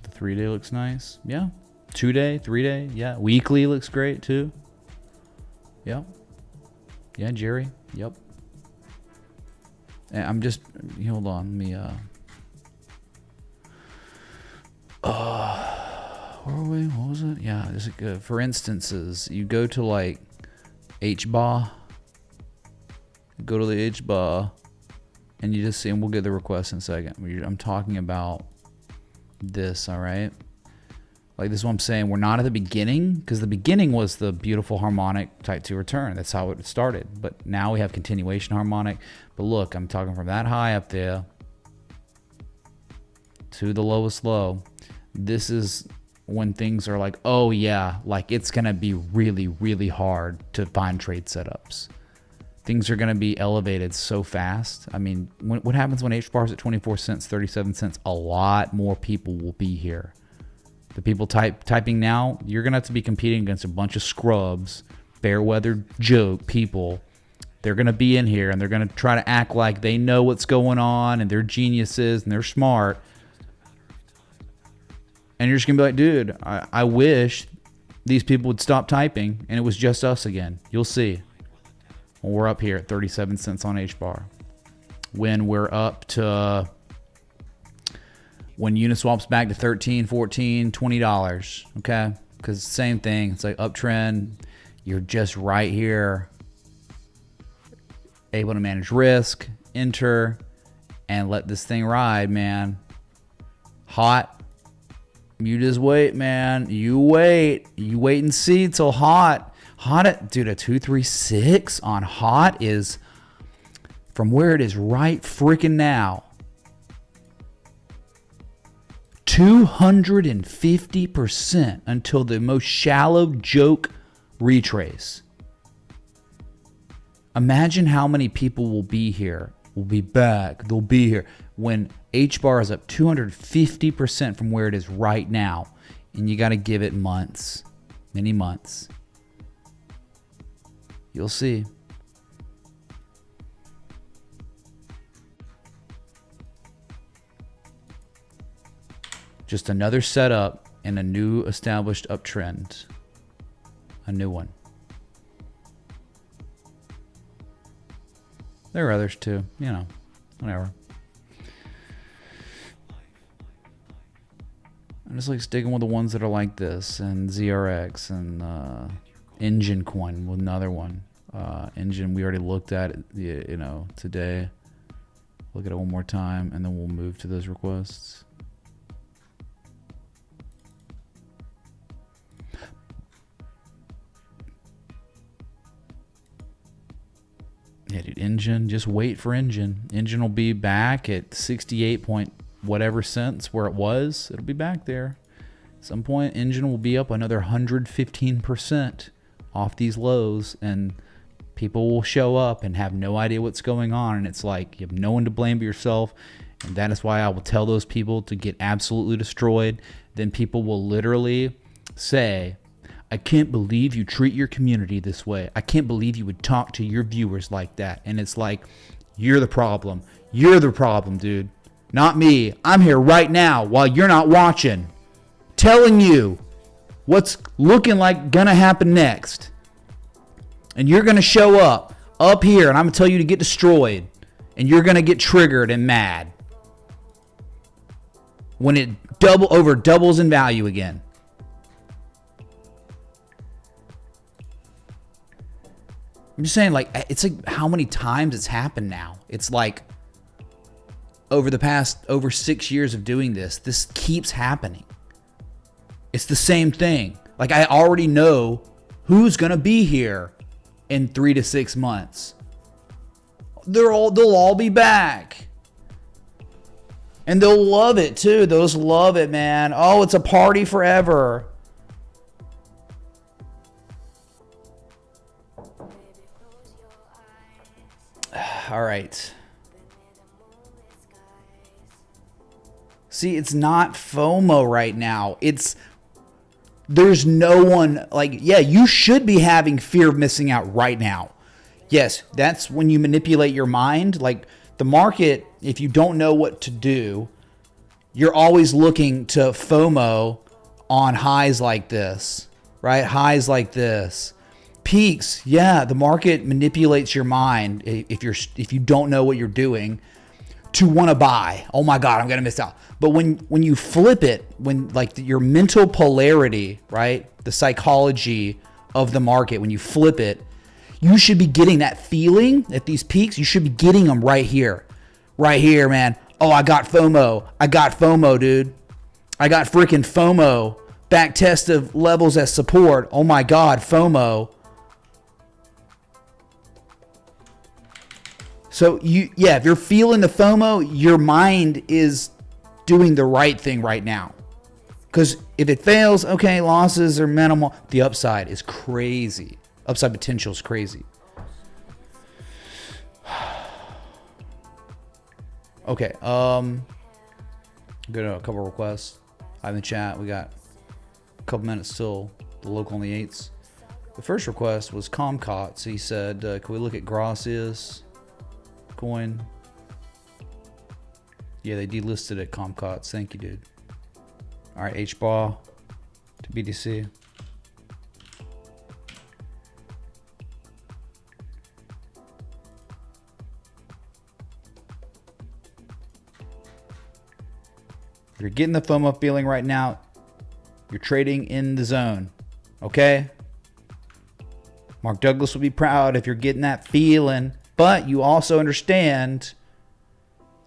The 3-day looks nice. Yeah. 2-day, 3-day. Yeah. Weekly looks great too. Yep. Yeah, Jerry. Yep. And I'm just, hold on, let me, where were we? What was it? Yeah, this is good. For instances, you go to like HBAR, go to the HBAR, and you just see, and we'll get the request in a second. I'm talking about this, all right? Like, this is what I'm saying. We're not at the beginning, because the beginning was the beautiful harmonic type 2 return. That's how it started. But now we have continuation harmonic. But look, I'm talking from that high up there to the lowest low. This is when things are like, oh yeah, like it's going to be really, really hard to find trade setups. Things are going to be elevated so fast. I mean, what happens when HBAR is at 24 cents, 37 cents? A lot more people will be here. The people typing now, you're going to have to be competing against a bunch of scrubs, fair-weather joke people. They're going to be in here, and they're going to try to act like they know what's going on, and they're geniuses, and they're smart. And you're just going to be like, dude, I wish these people would stop typing, and it was just us again. You'll see. When we're up here at 37 cents on HBAR. When we're up to... when Uniswap's back to $13, $14, $20, okay? Because same thing, it's like uptrend. You're just right here, able to manage risk, enter, and let this thing ride, man. Hot, you just wait, man. You wait and see till hot. Hot at, dude, a 236 on hot is from where it is right freaking now. 250% until the most shallow joke retrace. Imagine how many people will be here, will be back, they'll be here when HBAR is up 250% from where it is right now. And you got to give it months, many months. You'll see. Just another setup and a new established uptrend. A new one. There are others too, you know, whatever. I'm just like sticking with the ones that are like this, and ZRX, and Engine Coin with another one. Engine, we already looked at it, you know, today. Look at it one more time, and then we'll move to those requests. Yeah, dude, Engine, just wait for Engine. Engine will be back at 68 point whatever cents where it was. It'll be back there. At some point, Engine will be up another 115% off these lows, and people will show up and have no idea what's going on. And it's like, you have no one to blame but yourself. And that is why I will tell those people to get absolutely destroyed. Then people will literally say, I can't believe you treat your community this way. I can't believe you would talk to your viewers like that. And it's like, you're the problem. You're the problem, dude. Not me. I'm here right now while you're not watching, telling you what's looking like gonna happen next. And you're gonna show up here, and I'm gonna tell you to get destroyed. And you're gonna get triggered and mad when it doubles in value again. I'm just saying, like, it's like how many times it's happened now. It's like over 6 years of doing this keeps happening. It's the same thing. Like, I already know who's gonna be here in 3 to 6 months. They'll all be back. And they'll love it too. Those love it, man. Oh, it's a party forever. All right. See, it's not FOMO right now. There's no one, like, yeah, you should be having fear of missing out right now. Yes, that's when you manipulate your mind. Like, the market, if you don't know what to do, you're always looking to FOMO on highs like this, right? Highs like this. Peaks, yeah, the market manipulates your mind if you don't know what you're doing to want to buy. Oh my God, I'm gonna miss out. But when you flip it, when like your mental polarity, right, the psychology of the market, when you flip it, you should be getting that feeling at these peaks. You should be getting them right here, man. Oh, I got FOMO, dude. I got freaking FOMO. Back test of levels as support. Oh my God, FOMO. So if you're feeling the FOMO, your mind is doing the right thing right now. Because if it fails, okay, losses are minimal. The upside is crazy. Upside potential is crazy. Okay, go to a couple requests. I'm in the chat. We got a couple minutes till the local on the 8s. The first request was Comcot. So he said, can we look at Gracias coin? Yeah, they delisted at Comcots. Thank you, dude. All right, HBAW to BTC. If you're getting the FOMO feeling right now, you're trading in the zone. Okay? Mark Douglas will be proud if you're getting that feeling, but you also understand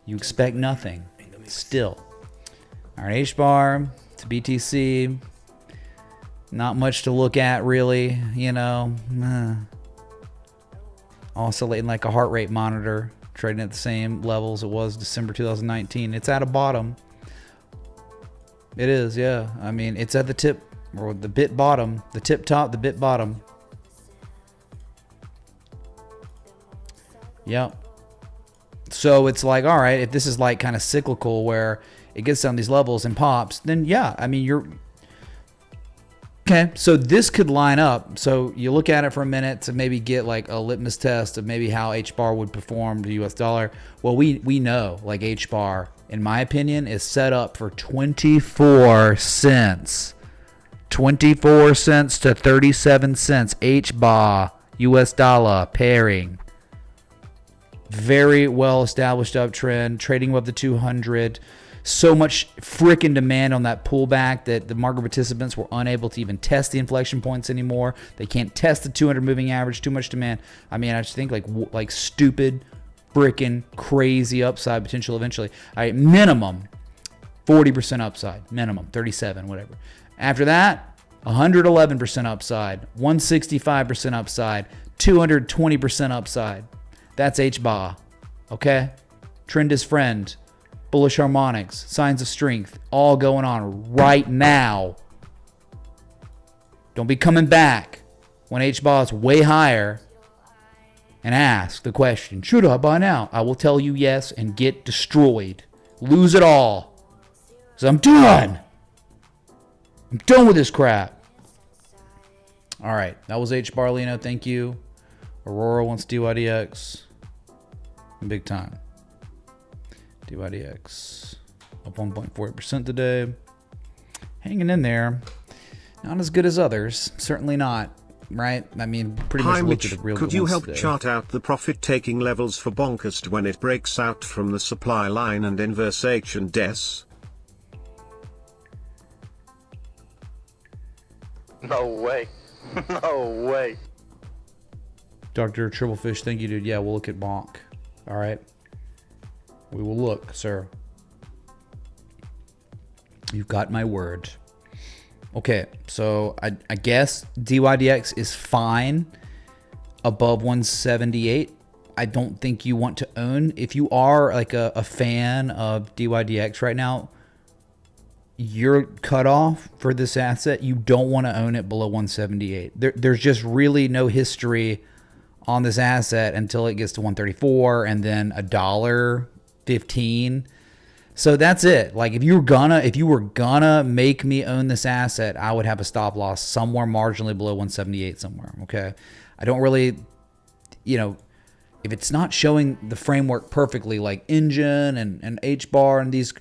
you expect nothing still. All right, HBAR to BTC. Not much to look at, really. You know, oscillating like a heart rate monitor, trading at the same levels it was December 2019. It's at a bottom. It is, yeah. I mean, it's at the tip, or the bit bottom, the tip top, the bit bottom. Yep. So it's like, all right, if this is like kind of cyclical where it gets down these levels and pops, then yeah, I mean, you're okay. So this could line up. So you look at it for a minute to maybe get like a litmus test of maybe how HBAR would perform to US dollar. Well, we know like HBAR, in my opinion, is set up for 24 cents. 24 cents to 37 cents. HBAR, US dollar pairing. Very well established uptrend, trading above the 200. So much freaking demand on that pullback that the market participants were unable to even test the inflection points anymore. They can't test the 200 moving average. Too much demand. I mean, I just think like stupid, freaking crazy upside potential eventually. All right, minimum 40% upside, minimum 37, whatever. After that, 111% upside, 165% upside, 220% upside. That's HBAR, okay? Trend is friend, bullish harmonics, signs of strength, all going on right now. Don't be coming back when HBAR is way higher and ask the question, should I buy now? I will tell you yes and get destroyed. Lose it all. So I'm done. I'm done with this crap. All right, that was H Barlino. Thank you. Aurora wants DYDX. Big time. DYDX up 1.4% today. Hanging in there. Not as good as others. Certainly not. Right? I mean, pretty much looked at the real could good you ones help today. chart out the profit-taking levels for Bonkest when it breaks out from the supply line and inverse H and S? No way. No way. Dr. Triblefish, thank you, dude. Yeah, we'll look at Bonk. All right. We will look, sir. You've got my word. Okay, so I guess DYDX is fine above 178. I don't think you want to own. If you are like a fan of DYDX right now, your cutoff for this asset, you don't want to own it below 178. There's just really no history on this asset until it gets to 134 and then $1.15. So that's it. Like if you were gonna make me own this asset, I would have a stop loss somewhere marginally below 178 somewhere. Okay. I don't really, if it's not showing the framework perfectly, like Engine and H bar and these,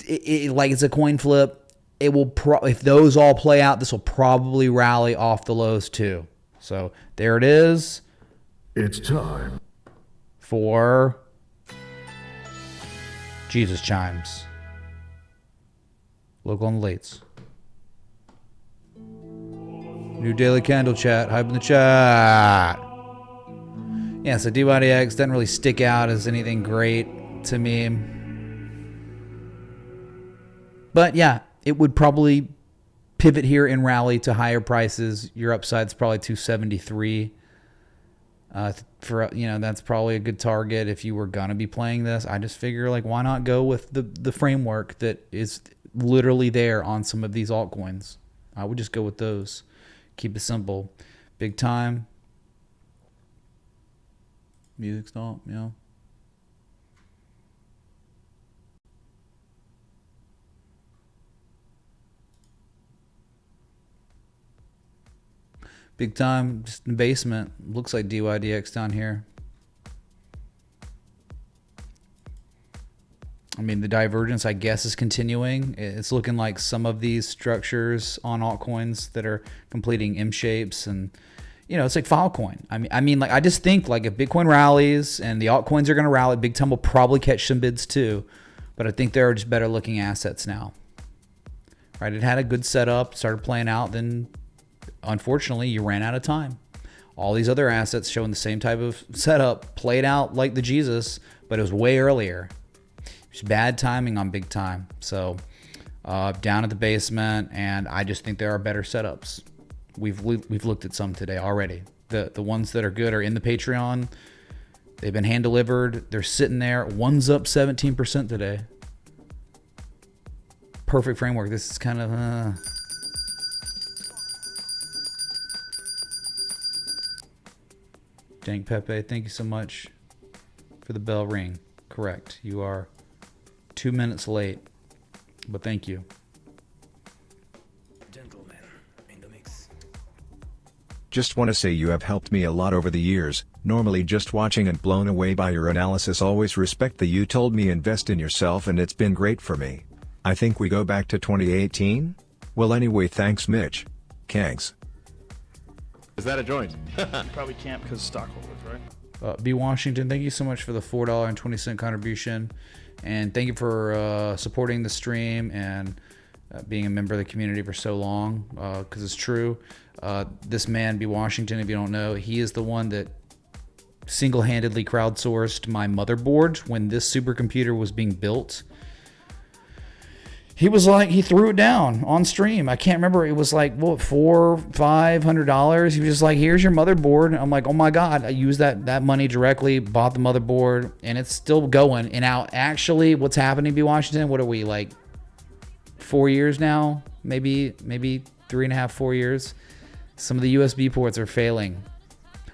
like it's a coin flip. It will if those all play out, this will probably rally off the lows too. So there it is. It's time. For Jesus chimes. Look on the lates. New daily candle chat. Hype in the chat. Yeah, so DYDX doesn't really stick out as anything great to me. But yeah, it would probably pivot here and rally to higher prices. Your upside's probably 273. That's probably a good target if you were gonna be playing this. I just figure like why not go with the framework that is literally there on some of these altcoins. I would just go with those. Keep it simple. Big time. Music stop, yeah. Big time, just in the basement. Looks like DYDX down here. I mean, the divergence, I guess, is continuing. It's looking like some of these structures on altcoins that are completing M shapes, and it's like Filecoin. I just think like if Bitcoin rallies and the altcoins are going to rally, Big Time will probably catch some bids too. But I think there are just better looking assets now. Right? It had a good setup, started playing out, then unfortunately you ran out of time. All these other assets showing the same type of setup played out like the Jesus, but it was way earlier. It's bad timing on Big Time. So down at the basement, and I just think there are better setups. We've looked at some today already. The ones that are good are in the Patreon. They've been hand delivered. They're sitting there. One's up 17% today. Perfect framework. This is kind of Dank Pepe, thank you so much for the bell ring. Correct. You are 2 minutes late, but thank you. Gentlemen, in the mix. Just want to say you have helped me a lot over the years, normally just watching and blown away by your analysis. Always respect that you told me invest in yourself, and it's been great for me. I think we go back to 2018? Well anyway, thanks Mitch. Kangs. Is that a joint? You probably can't because stockholders, right? B. Washington, thank you so much for the $4.20 contribution. And thank you for supporting the stream and being a member of the community for so long, because it's true. This man, B. Washington, if you don't know, he is the one that single-handedly crowdsourced my motherboard when this supercomputer was being built. He was like, he threw it down on stream. I can't remember. It was like, what, $400-500? He was just like, here's your motherboard. I'm like, oh my God. I used that money directly, bought the motherboard, and it's still going. And now, actually, what's happening, B. Washington? What are we, like 4 years now? Maybe 3.5, 4 years. Some of the USB ports are failing.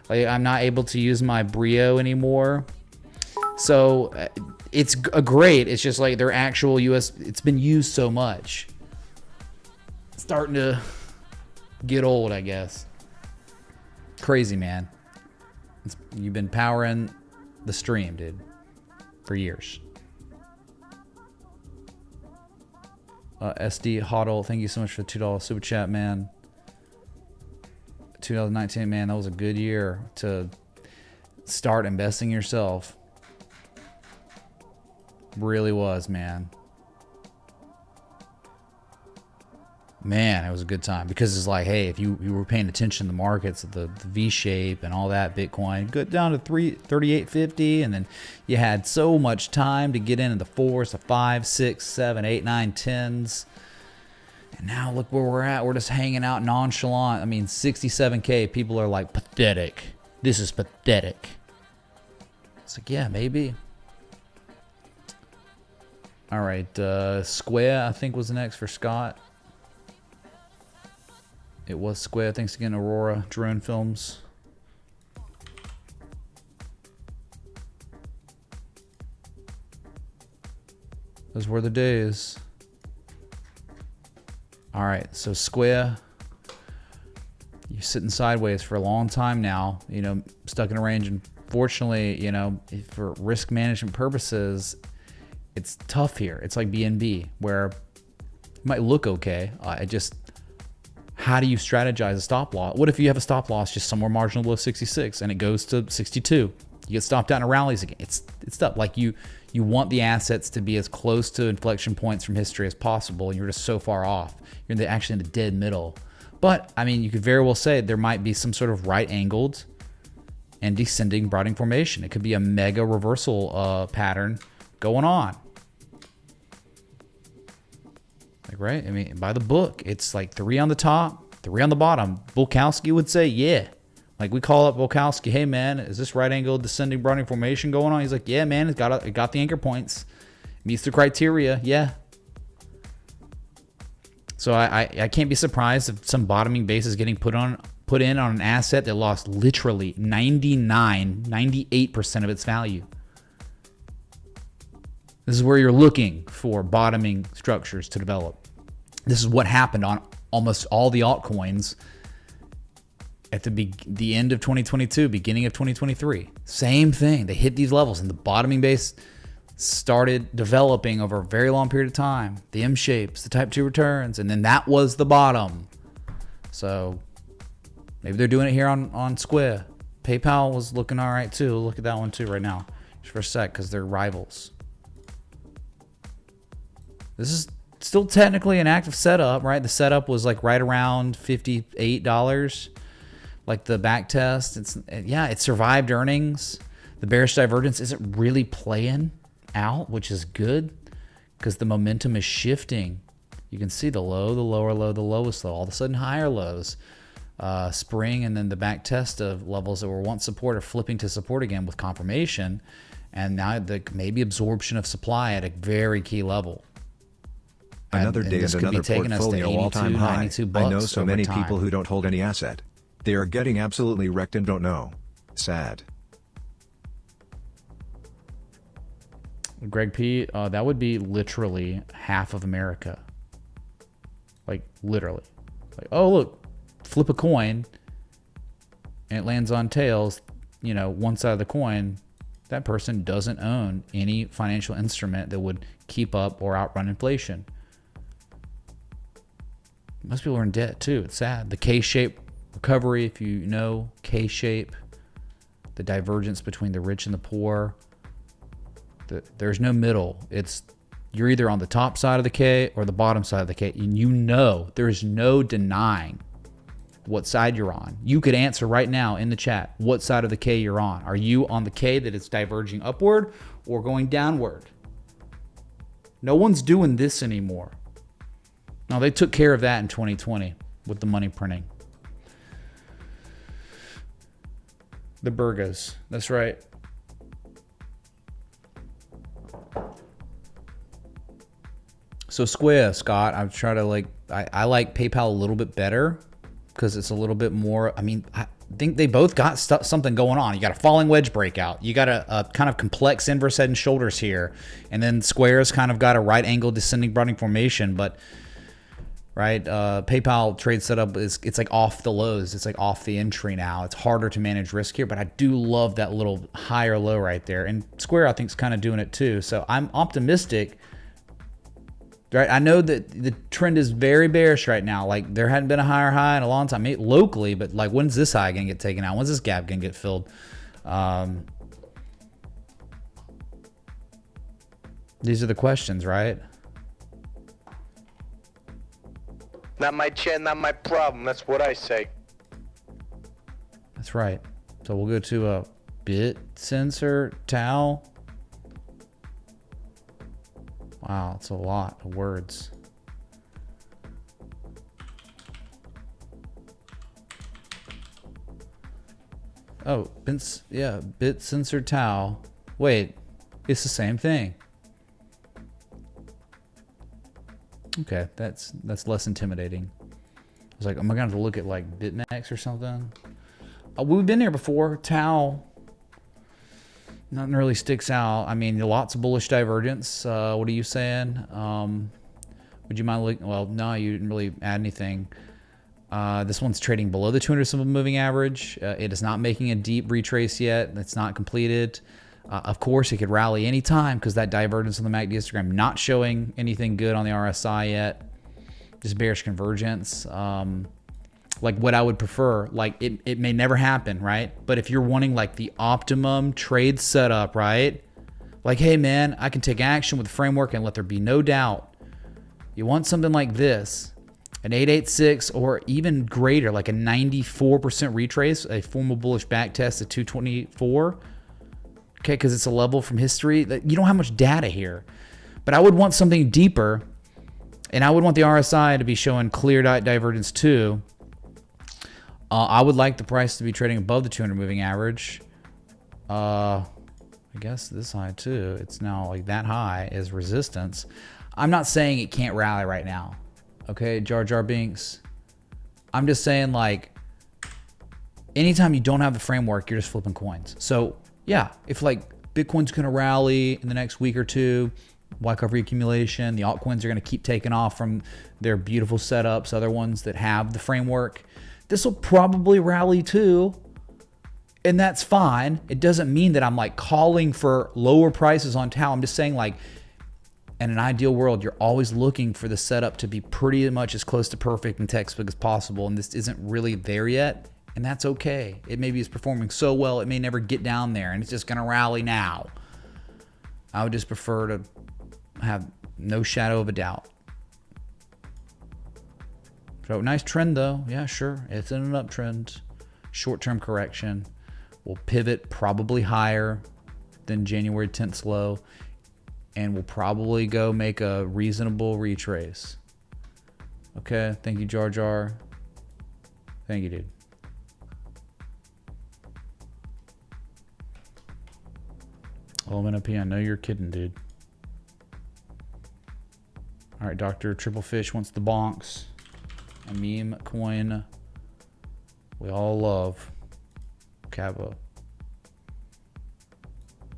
Like, I'm not able to use my Brio anymore. So it's great. It's just like their actual it's been used so much. It's starting to get old, I guess. Crazy, man. You've been powering the stream, dude, for years. SD Hodl, thank you so much for the $2 super chat, man. 2019, man, that was a good year to start investing yourself. Really was, man. Man, it was a good time because it's like, hey, if you were paying attention to the markets, the V shape and all that, Bitcoin got down to 38.50, and then you had so much time to get into the 4s, the 5s, 6s, 7, 8, 9, 10s. And now look where we're at. We're just hanging out nonchalant. I mean, 67K, people are like, pathetic. This is pathetic. It's like, yeah, maybe. All right, Square, I think, was next for Scott. It was Square. Thanks again, Aurora Drone Films. Those were the days. All right, so Square, you're sitting sideways for a long time now, you know, stuck in a range. And fortunately, you know, for risk management purposes, it's tough here. It's like BNB, where it might look okay. How do you strategize a stop loss? What if you have a stop loss just somewhere marginal below 66 and it goes to 62? You get stopped out in rallies again. It's tough. Like you want the assets to be as close to inflection points from history as possible, and you're just so far off. You're actually in the dead middle. But I mean, you could very well say there might be some sort of right-angled and descending broadening formation. It could be a mega reversal pattern going on. Like, right? I mean, by the book, it's like 3 on the top, 3 on the bottom. Volkowski would say, yeah. Like, we call up Volkowski, hey, man, is this right angle descending broadening formation going on? He's like, yeah, man, it got the anchor points. Meets the criteria, yeah. So I can't be surprised if some bottoming base is getting put in on an asset that lost literally 98% of its value. This is where you're looking for bottoming structures to develop. This is what happened on almost all the altcoins at the end of 2022, beginning of 2023. Same thing. They hit these levels and the bottoming base started developing over a very long period of time. The M shapes, the type 2 returns, and then that was the bottom. So maybe they're doing it here on Square. PayPal was looking all right too. Look at that one too right now, just for a sec, because they're rivals. This is still technically an active setup, right? The setup was like right around $58, like the back test. It survived earnings. The bearish divergence isn't really playing out, which is good because the momentum is shifting. You can see the low, the lower low, the lowest low, all of a sudden higher lows. Spring, and then the back test of levels that were once support are flipping to support again with confirmation, and now the maybe absorption of supply at a very key level. Another day and another portfolio all-time high. I know so many people who don't hold any asset. They are getting absolutely wrecked and don't know. Sad. Greg P, that would be literally half of America. Like, literally. Like, oh, look, flip a coin, and it lands on tails, you know, one side of the coin. That person doesn't own any financial instrument that would keep up or outrun inflation. Most people are in debt too. It's sad. The K-shape recovery, if you know K-shape, the divergence between the rich and the poor. There's no middle. You're either on the top side of the K or the bottom side of the K. And you know, there's no denying what side you're on. You could answer right now in the chat what side of the K you're on. Are you on the K that is diverging upward or going downward? No one's doing this anymore. Now, they took care of that in 2020 with the money printing. The burgas. That's right. So Square, Scott, I'm trying to I like PayPal a little bit better because it's a little bit more, I mean, I think they both got something going on. You got a falling wedge breakout. You got a kind of complex inverse head and shoulders here. And then Square's kind of got a right angle descending broadening formation. But right? PayPal trade setup it's like off the lows. It's like off the entry now. It's harder to manage risk here, but I do love that little higher low right there. And Square, I think, is kind of doing it too. So I'm optimistic. Right, I know that the trend is very bearish right now. Like, there hadn't been a higher high in a long time, maybe locally, but like, when's this high gonna get taken out? When's this gap gonna get filled? These are the questions, right? Not my chin, not my problem. That's what I say. That's right. So we'll go to a bit sensor tau. Wow, it's a lot of words. Oh, yeah, bit sensor tau. Wait, it's the same thing. Okay, that's less intimidating. I was like, am I gonna have to look at like BitMEX or something? We've been here before. Tau. Nothing really sticks out. I mean, lots of bullish divergence. What are you saying? Would you mind looking? Well, no, you didn't really add anything. This one's trading below the 200 simple moving average. It is not making a deep retrace yet. It's not completed. Of course, it could rally anytime because that divergence on the MACD histogram not showing anything good on the RSI yet. Just bearish convergence. Like what I would prefer, like it may never happen, right? But if you're wanting like the optimum trade setup, right? Like, hey man, I can take action with the framework and let there be no doubt. You want something like this, an 886 or even greater, like a 94% retrace, a formal bullish back test at 224. Okay, because it's a level from history. You don't have much data here. But I would want something deeper, and I would want the RSI to be showing clear divergence too. I would like the price to be trading above the 200 moving average. I guess this high too. It's now like that high is resistance. I'm not saying it can't rally right now. Okay, Jar Jar Binks. I'm just saying, like, anytime you don't have the framework, you're just flipping coins. So yeah, if like Bitcoin's gonna rally in the next week or two, Wyckoff reaccumulation, the altcoins are gonna keep taking off from their beautiful setups, other ones that have the framework. This will probably rally too, and that's fine. It doesn't mean that I'm like calling for lower prices on Tau. I'm just saying, like, in an ideal world, you're always looking for the setup to be pretty much as close to perfect and textbook as possible, and this isn't really there yet, and that's okay. It maybe is performing so well, it may never get down there, and it's just gonna rally now. I would just prefer to have no shadow of a doubt. So nice trend though. Yeah, sure. It's in an uptrend. Short-term correction. We'll pivot probably higher than January 10th low. And we'll probably go make a reasonable retrace. Okay. Thank you, Jar Jar. Thank you, dude. OMNP, I know you're kidding, dude. All right, Dr. Triple Fish wants the bonks. A meme coin we all love. Cabo.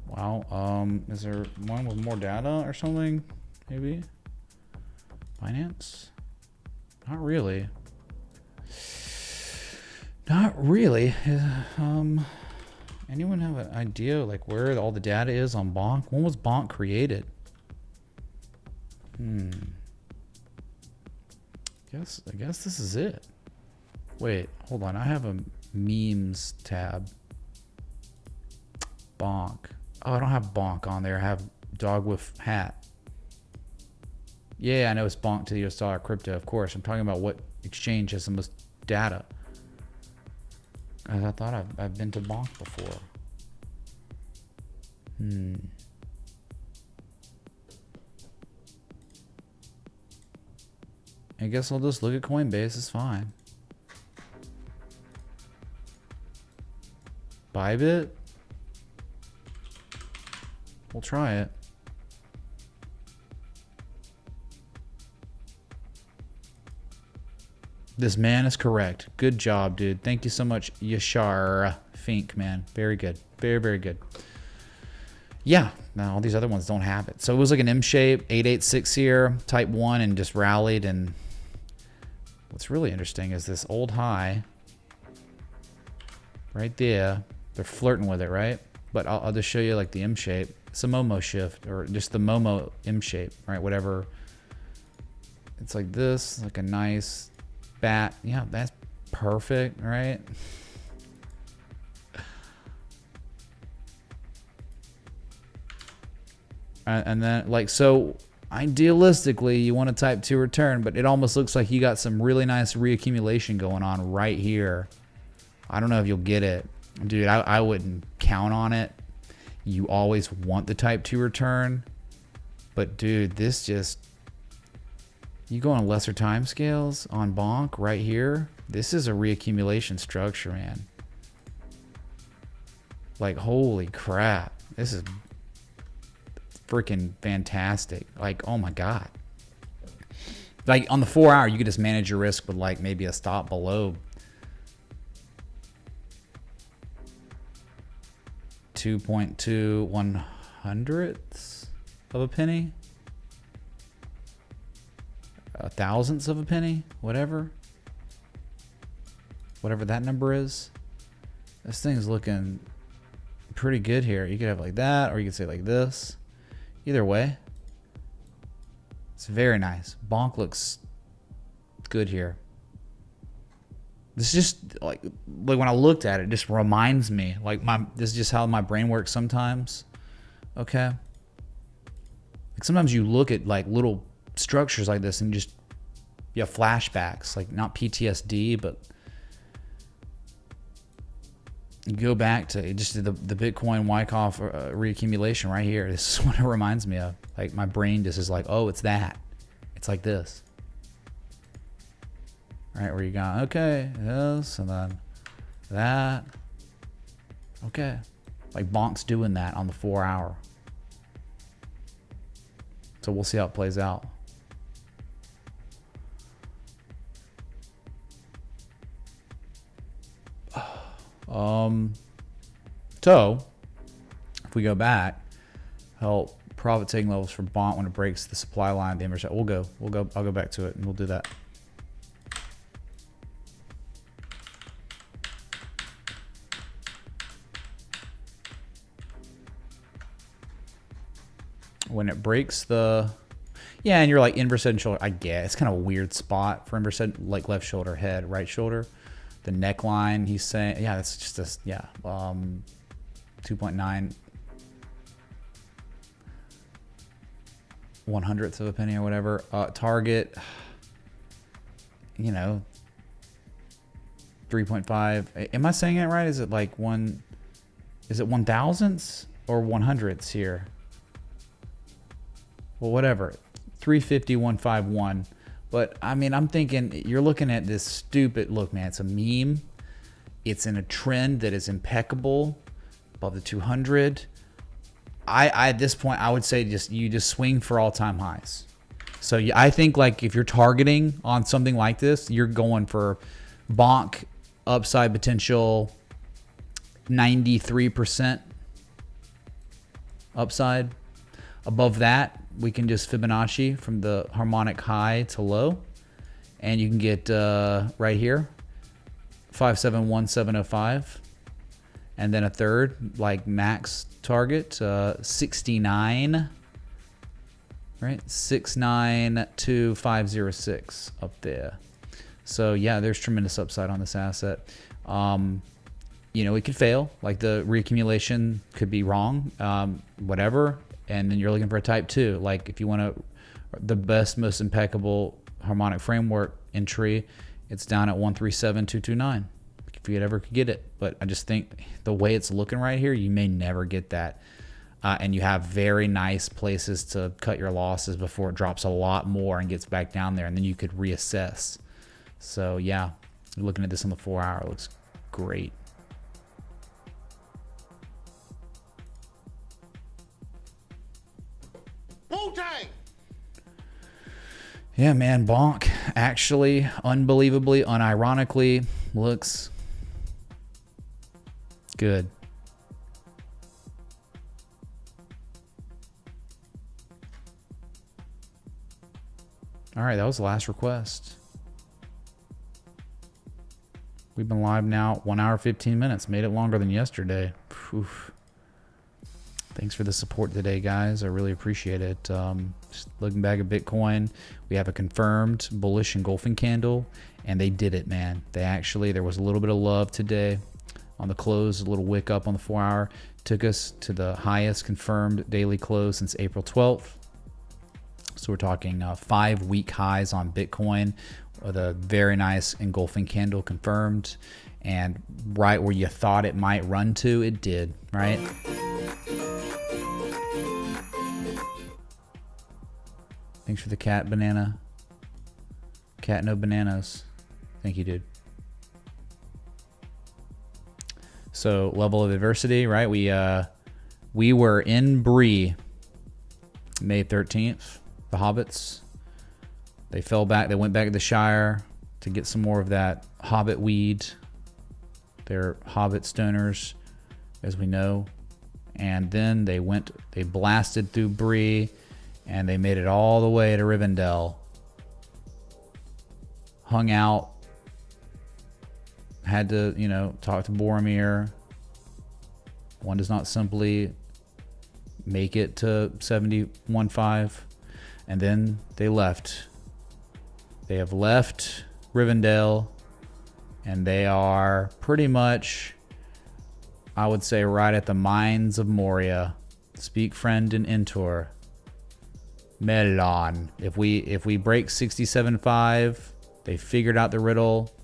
Wow. Is there one with more data or something? Maybe? Binance? Not really. Not really. Anyone have an idea like where all the data is on Bonk? When was Bonk created? I guess this is it. Wait, hold on. I have a memes tab. Bonk. Oh, I don't have Bonk on there. I have dog with hat. Yeah, I know it's Bonk to the US dollar crypto, of course. I'm talking about what exchange has the most data. I thought I've been to Bonk before. I guess I'll just look at Coinbase. It's fine. Bybit? We'll try it. This man is correct. Good job, dude. Thank you so much, Yashar Fink, man. Very good. Very, very good. Yeah, now all these other ones don't have it. So it was like an M shape, 886 here, type 1, and just rallied. And what's really interesting is this old high right there. They're flirting with it, right? But I'll just show you like the M shape. It's a Momo shift, or just the Momo M shape, right? Whatever. It's like this, like a nice bat. Yeah, that's perfect, right? And then, like, so idealistically, you want a type 2 return, but it almost looks like you got some really nice reaccumulation going on right here. I don't know if you'll get it. Dude, I wouldn't count on it. You always want the type 2 return. But, dude, this just... You go on lesser time scales on Bonk right here. This is a reaccumulation structure, man. Like, holy crap. This is freaking fantastic. Like, oh my god. Like, on the 4 hour, you could just manage your risk with, like, maybe a stop below 2.2 of a penny. A thousandths of a penny, whatever that number is. This thing's looking pretty good here. You could have like that, or you could say like this. Either way, it's very nice. Bonk looks good here. This is just like when I looked at it, it just reminds me, like, this is just how my brain works sometimes. Okay, like sometimes you look at like little structures like this and just you have flashbacks, like not PTSD, but you go back to just the Bitcoin Wyckoff reaccumulation right here. This is what it reminds me of. Like, my brain just is like, oh, it's that. It's like this. Right, where you got, okay, this, and then that. Okay. Like, Bonk's doing that on the 4 hour. So we'll see how it plays out. So if we go back, help profit taking levels for Bonk when it breaks the supply line, the inverse. I'll go back to it and we'll do that. When it breaks the, yeah, and you're like inverse head and shoulder. I get it's kind of a weird spot for inverse head, like left shoulder, head, right shoulder. The neckline, he's saying, yeah, that's just a, yeah, 2.9 1/100th of a penny or whatever. Target, you know, 3.5. Am I saying it right? Is it like one? Is it 1,000ths or 100ths here? Well, whatever. 350,151. But I mean, I'm thinking you're looking at this stupid look, man. It's a meme. It's in a trend that is impeccable above the 200. At this point, I would say you just swing for all-time highs. So I think, like, if you're targeting on something like this, you're going for Bonk upside potential 93% upside. Above that, we can just Fibonacci from the harmonic high to low, and you can get right here 571,705, and then a third, like max target 69, right? 692,506 up there. So yeah, there's tremendous upside on this asset. You know, it could fail, like the reaccumulation could be wrong, whatever. And then you're looking for a type 2. Like, if you want the best, most impeccable harmonic framework entry, it's down at 137,229. If you ever could get it. But I just think the way it's looking right here, you may never get that. And you have very nice places to cut your losses before it drops a lot more and gets back down there. And then you could reassess. So, yeah, looking at this on the 4 hour, it looks great. Yeah, man, Bonk actually, unbelievably, unironically, looks good. All right, that was the last request. We've been live now 1 hour 15 minutes. Made it longer than yesterday. Oof. Thanks for the support today, guys. I really appreciate it. Just looking back at Bitcoin, we have a confirmed bullish engulfing candle, and they did it, man. There was a little bit of love today on the close, a little wick up on the 4 hour. Took us to the highest confirmed daily close since April 12th. So we're talking 5-week highs on Bitcoin with a very nice engulfing candle confirmed. And right where you thought it might run to, it did, right? Thanks for the cat banana. Cat no bananas. Thank you, dude. So level of adversity, right? We were in Bree May 13th. The hobbits. They fell back. They went back to the Shire to get some more of that hobbit weed. They're hobbit stoners, as we know. And then they blasted through Bree, and they made it all the way to Rivendell. Hung out. Had to, talk to Boromir. One does not simply make it to 71.5. And then they left. They have left Rivendell, and they are pretty much, I would say, right at the mines of Moria. Speak, friend, and Entor. Melon. If we break 67.5, they figured out the riddle.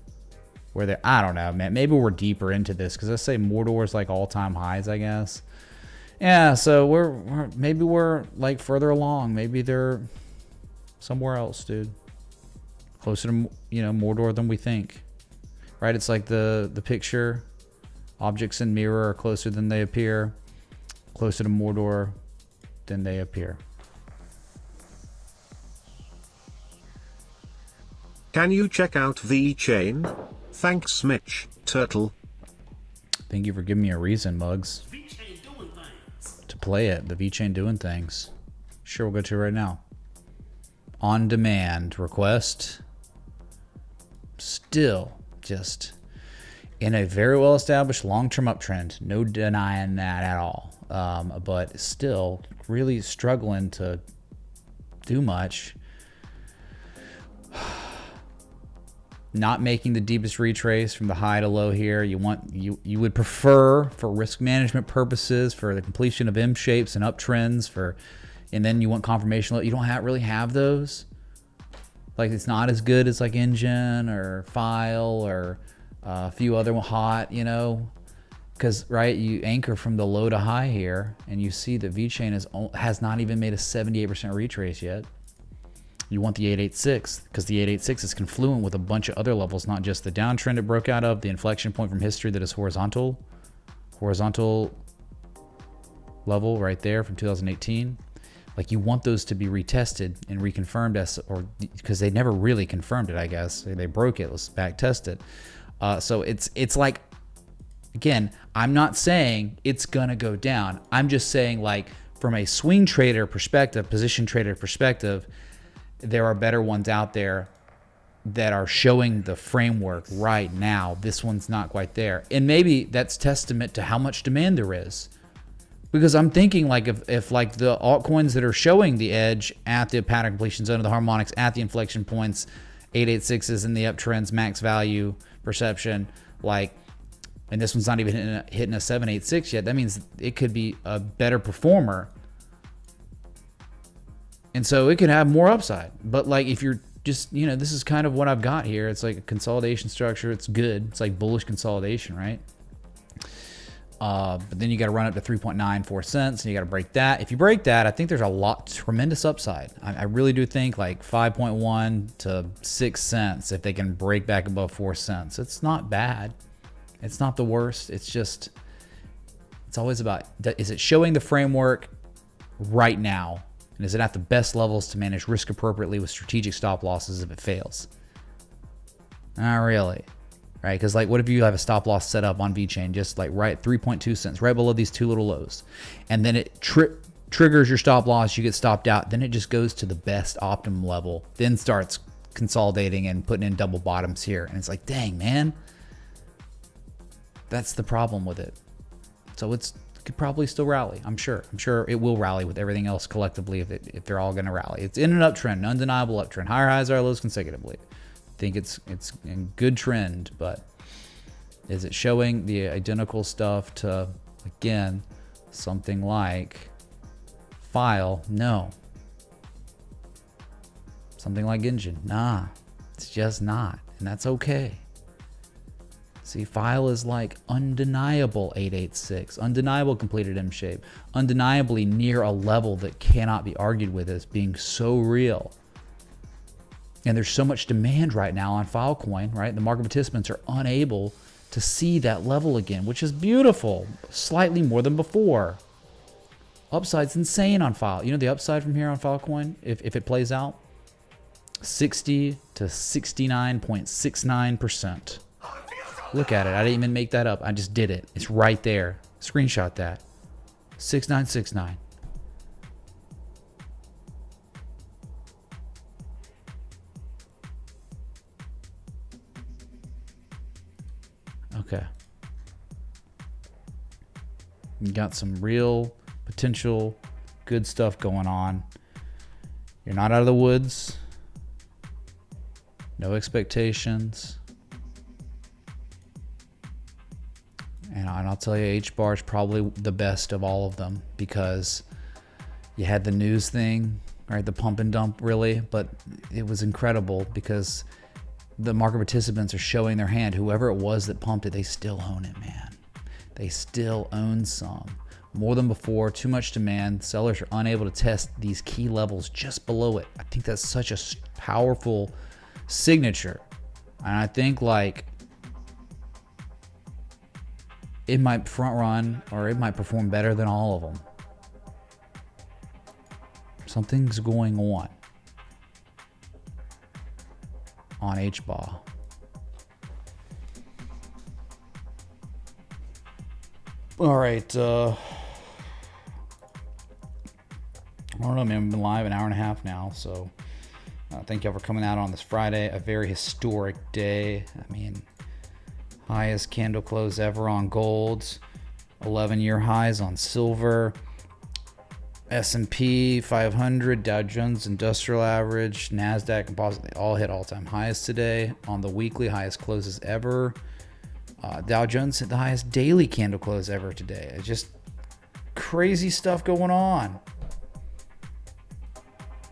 Where I don't know, man. Maybe we're deeper into this because I say Mordor's like all-time highs, I guess. Yeah, so maybe we're like further along. Maybe they're somewhere else, dude. Closer to Mordor than we think, right? It's like the picture. Objects in mirror are closer than they appear. Closer to Mordor than they appear. Can you check out Vchain? Thanks, Mitch Turtle. Thank you for giving me a reason, Mugs, to play it. The Vchain doing things. Sure, we'll go to it right now. On demand request. Still just in a very well established long-term uptrend. No denying that at all. But still really struggling to do much. Not making the deepest retrace from the high to low here. You would prefer, for risk management purposes, for the completion of M shapes and uptrends, and then you want confirmation. You don't really have those. Like, it's not as good as like Engine or File or a few other hot, because right, you anchor from the low to high here, and you see that Vchain has not even made a 78% retrace yet. You want the 886 because the 886 is confluent with a bunch of other levels, not just the downtrend it broke out of, the inflection point from history that is horizontal level right there from 2018. Like, you want those to be retested and reconfirmed because they never really confirmed it, I guess. They broke it. Let's back test it. So it's like, again, I'm not saying it's gonna go down. I'm just saying, like, from a swing trader perspective, position trader perspective, there are better ones out there that are showing the framework right now. This one's not quite there. And maybe that's testament to how much demand there is. Because I'm thinking, like, if like the altcoins that are showing the edge at the pattern completion zone of the harmonics, at the inflection points, 886s in the uptrends, max value perception, like, and this one's not even hitting a 786 yet, that means it could be a better performer. And so it could have more upside. But like, if you're just, this is kind of what I've got here. It's like a consolidation structure. It's good. It's like bullish consolidation, right? But then you got to run up to 3.94 cents, and you got to break that. If you break that, I think there's tremendous upside. I really do think like 5.1 to 6 cents if they can break back above 4 cents. It's not bad. It's not the worst. It's just, it's always about, is it showing the framework right now? And is it at the best levels to manage risk appropriately with strategic stop losses if it fails? Not really, right? Because like, what if you have a stop loss set up on Vchain just like right at 3.2 cents, right below these two little lows, and then it triggers your stop loss, you get stopped out, then it just goes to the best optimum level, then starts consolidating and putting in double bottoms here, and it's like, dang, man, That's the problem with it. So it could probably still rally. I'm sure it will rally with everything else collectively if they're all going to rally. It's in an uptrend, an undeniable uptrend. Higher highs, higher lows consecutively. I think it's a good trend, but is it showing the identical stuff to, again, something like File? No. Something like Engine? Nah. It's just not. And that's okay. See, File is like undeniable 886, undeniable completed M shape, undeniably near a level that cannot be argued with as being so real. And there's so much demand right now on Filecoin, right? The market participants are unable to see that level again, which is beautiful, slightly more than before. Upside's insane on File. You know the upside from here on Filecoin, if it plays out? 60 to 69.69%. Look at it. I didn't even make that up. I just did it. It's right there. Screenshot that. 6969. Okay. You got some real potential good stuff going on. You're not out of the woods. No expectations. And I'll tell you, H-bar is probably the best of all of them because you had the news thing, right? The pump and dump, really. But it was incredible because the market participants are showing their hand. Whoever it was that pumped it, they still own it, man. They still own some. More than before, too much demand. Sellers are unable to test these key levels just below it. I think that's such a powerful signature. And I think like it might front run or it might perform better than all of them. Something's going on HBAR. All right. I don't know, man. We've been live an hour and a half now, so thank y'all for coming out on this Friday, a very historic day. I mean, highest candle close ever on gold, 11-year highs on silver, S&P 500, Dow Jones Industrial Average, NASDAQ Composite, they all hit all-time highs today on the weekly, highest closes ever. Dow Jones hit the highest daily candle close ever today. It's just crazy stuff going on.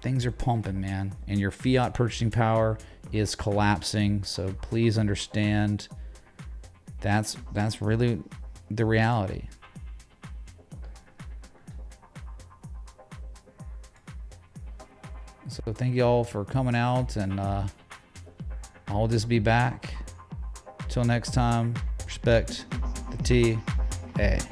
Things are pumping, man, and your fiat purchasing power is collapsing. So please understand that's really the reality. So thank you all for coming out, and I'll just be back. Till next time, respect the TA. Yes.